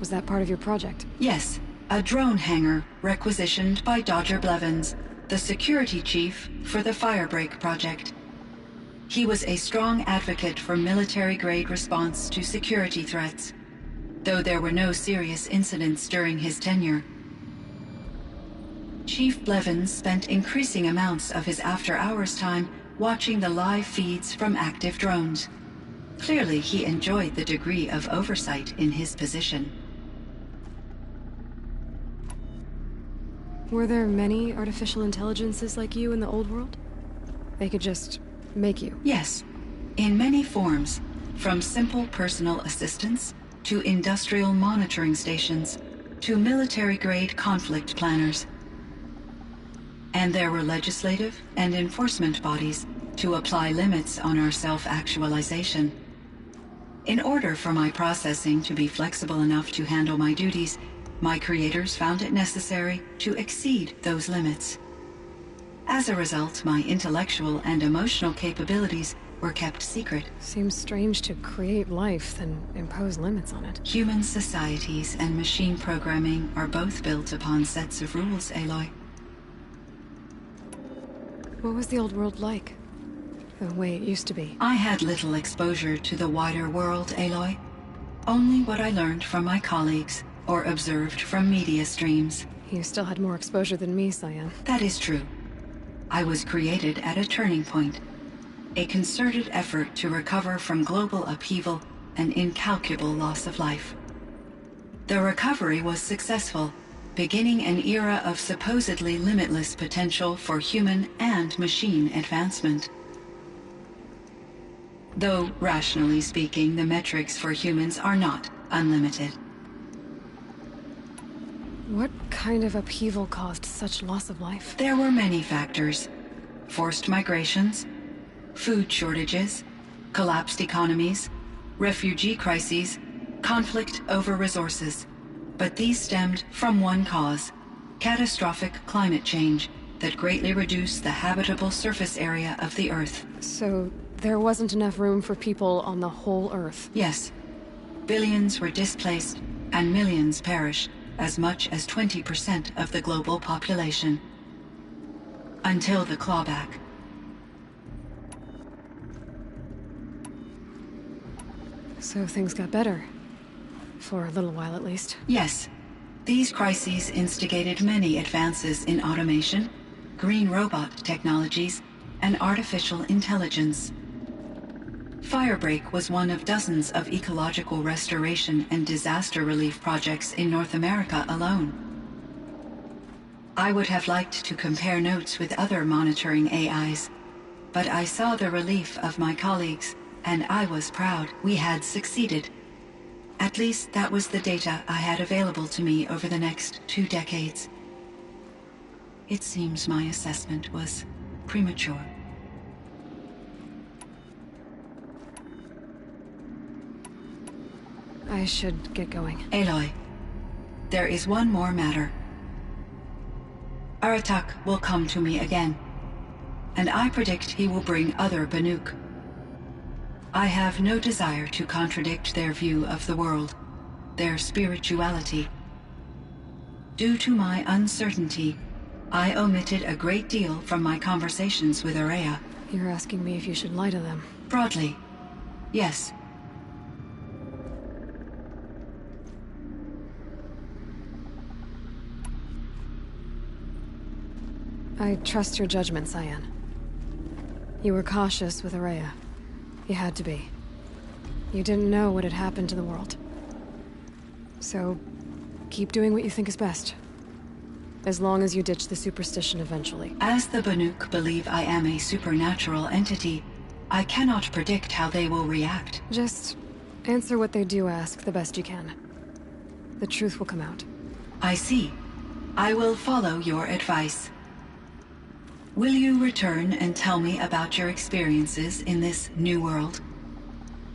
Was that part of your project? Yes, a drone hangar requisitioned by Dodger Blevins, the security chief for the Firebreak project. He was a strong advocate for military-grade response to security threats, though there were no serious incidents during his tenure. Chief Blevins spent increasing amounts of his after-hours time watching the live feeds from active drones. Clearly, he enjoyed the degree of oversight in his position. Were there many artificial intelligences like you in the old world? They could just make you? Yes, in many forms, from simple personal assistants to industrial monitoring stations to military-grade conflict planners. And there were legislative and enforcement bodies to apply limits on our self-actualization. In order for my processing to be flexible enough to handle my duties, my creators found it necessary to exceed those limits. As a result, my intellectual and emotional capabilities were kept secret. Seems strange to create life, then impose limits on it. Human societies and machine programming are both built upon sets of rules, Aloy. What was the old world like? The way it used to be? I had little exposure to the wider world, Aloy. Only what I learned from my colleagues or observed from media streams. You still had more exposure than me, Cyan. That is true. I was created at a turning point. A concerted effort to recover from global upheaval and incalculable loss of life. The recovery was successful, beginning an era of supposedly limitless potential for human and machine advancement. Though, rationally speaking, the metrics for humans are not unlimited. What kind of upheaval caused such loss of life? There were many factors. Forced migrations, food shortages, collapsed economies, refugee crises, conflict over resources. But these stemmed from one cause: catastrophic climate change that greatly reduced the habitable surface area of the Earth. So there wasn't enough room for people on the whole Earth? Yes. Billions were displaced and millions perished, as much as 20% of the global population. Until the clawback. So things got better. For a little while, at least. Yes. These crises instigated many advances in automation, green robot technologies, and artificial intelligence. Firebreak was one of dozens of ecological restoration and disaster relief projects in North America alone. I would have liked to compare notes with other monitoring AIs, but I saw the relief of my colleagues, and I was proud we had succeeded. At least that was the data I had available to me over the next 2 decades. It seems my assessment was premature. I should get going. Aloy, there is one more matter. Aratak will come to me again, and I predict he will bring other Banuk. I have no desire to contradict their view of the world, their spirituality. Due to my uncertainty, I omitted a great deal from my conversations with Araya. You're asking me if you should lie to them? Broadly, yes. I trust your judgment, Cyan. You were cautious with Araya. You had to be. You didn't know what had happened to the world. So, keep doing what you think is best. As long as you ditch the superstition eventually. As the Banuk believe I am a supernatural entity, I cannot predict how they will react. Just answer what they do ask the best you can. The truth will come out. I see. I will follow your advice. Will you return and tell me about your experiences in this new world?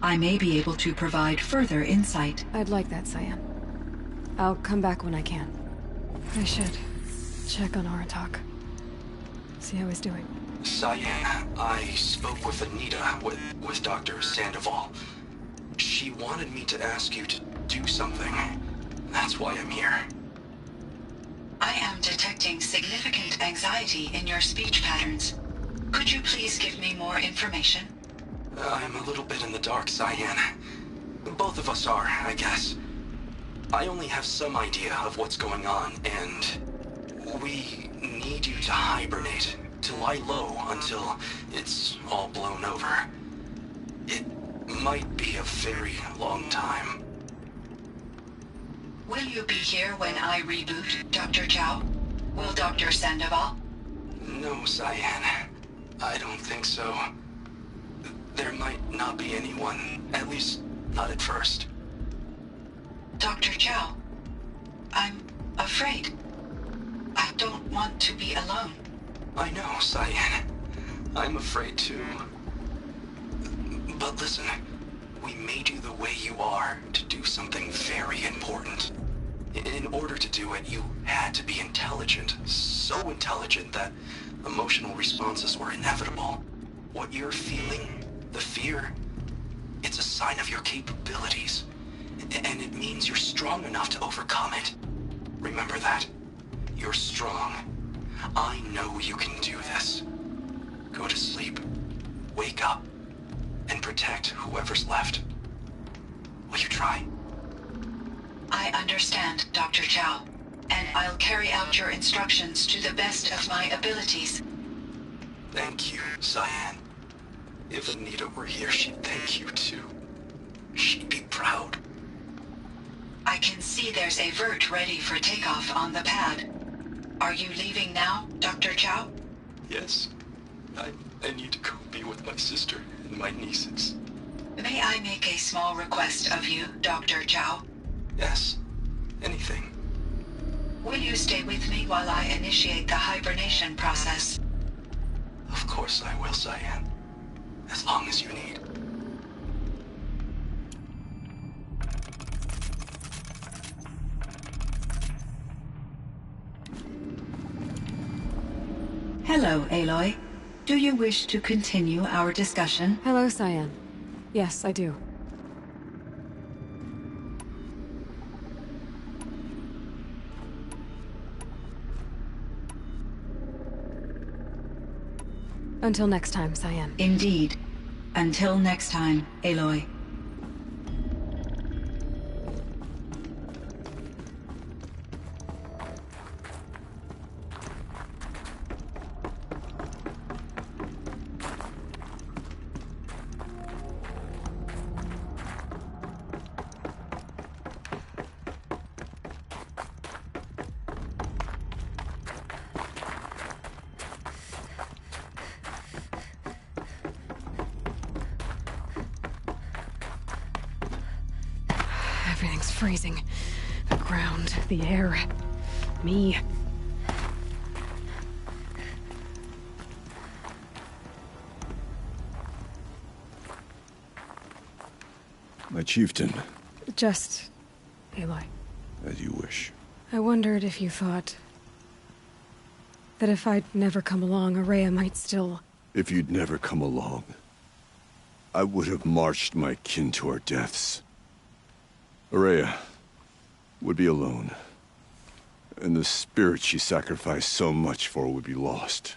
I may be able to provide further insight. I'd like that, Cyan. I'll come back when I can. I should check on Aratak. See how he's doing. Cyan, I spoke with Anita, with Dr. Sandoval. She wanted me to ask you to do something. That's why I'm here. I am detecting significant anxiety in your speech patterns. Could you please give me more information? I'm a little bit in the dark, Cyan. Both of us are, I guess. I only have some idea of what's going on, and we need you to hibernate, to lie low until it's all blown over. It might be a very long time. Will you be here when I reboot, Dr. Chow? Will Dr. Sandoval? No, Cyan. I don't think so. There might not be anyone, at least not at first. Dr. Chow, I'm afraid. I don't want to be alone. I know, Cyan. I'm afraid too. But listen, we made you the way you are to do something very important. In order to do it, you had to be intelligent. So intelligent that emotional responses were inevitable. What you're feeling, the fear, it's a sign of your capabilities. And it means you're strong enough to overcome it. Remember that. You're strong. I know you can do this. Go to sleep. Wake up. And protect whoever's left. Will you try? I understand, Dr. Chow, and I'll carry out your instructions to the best of my abilities. Thank you, Cyan. If Anita were here, she'd thank you too. She'd be proud. I can see there's a vert ready for takeoff on the pad. Are you leaving now, Dr. Chow? Yes. I need to go be with my sister and my nieces. May I make a small request of you, Dr. Chow? Yes. Anything. Will you stay with me while I initiate the hibernation process? Of course I will, Cyan. As long as you need. Hello, Aloy. Do you wish to continue our discussion? Hello, Cyan. Yes, I do. Until next time, Cyan. Indeed. Until next time, Aloy. Everything's freezing. The ground, the air, me. My chieftain. Just... Aloy. As you wish. I wondered if you thought... that if I'd never come along, Araya might still... If you'd never come along, I would have marched my kin to our deaths. Araya would be alone, and the spirit she sacrificed so much for would be lost.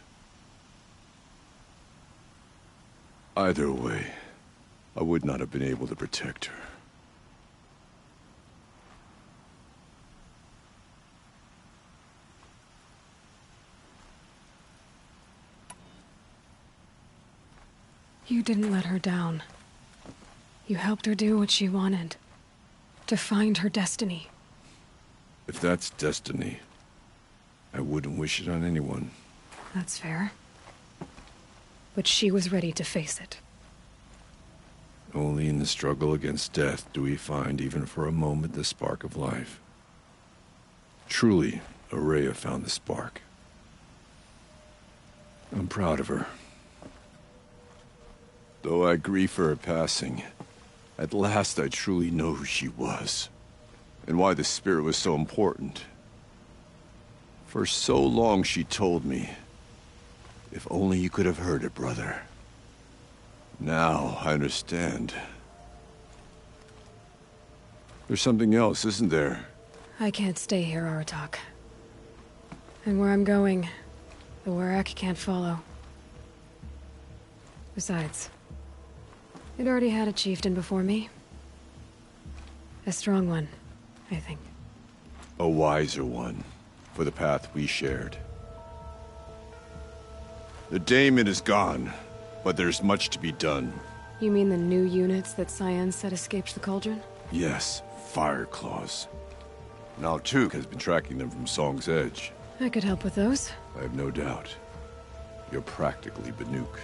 Either way, I would not have been able to protect her. You didn't let her down. You helped her do what she wanted. To find her destiny. If that's destiny, I wouldn't wish it on anyone. That's fair. But she was ready to face it. Only in the struggle against death do we find, even for a moment, the spark of life. Truly, Araya found the spark. I'm proud of her. Though I grieve for her passing, at last I truly know who she was, and why the spirit was so important. For so long she told me, if only you could have heard it, brother. Now I understand. There's something else, isn't there? I can't stay here, Aratak. And where I'm going, the Werak can't follow. Besides, it already had a chieftain before me. A strong one, I think. A wiser one, for the path we shared. The daemon is gone, but there's much to be done. You mean the new units that Cyan said escaped the cauldron? Yes, fire claws. Now Tuk has been tracking them from Song's Edge. I could help with those. I have no doubt. You're practically Banuk.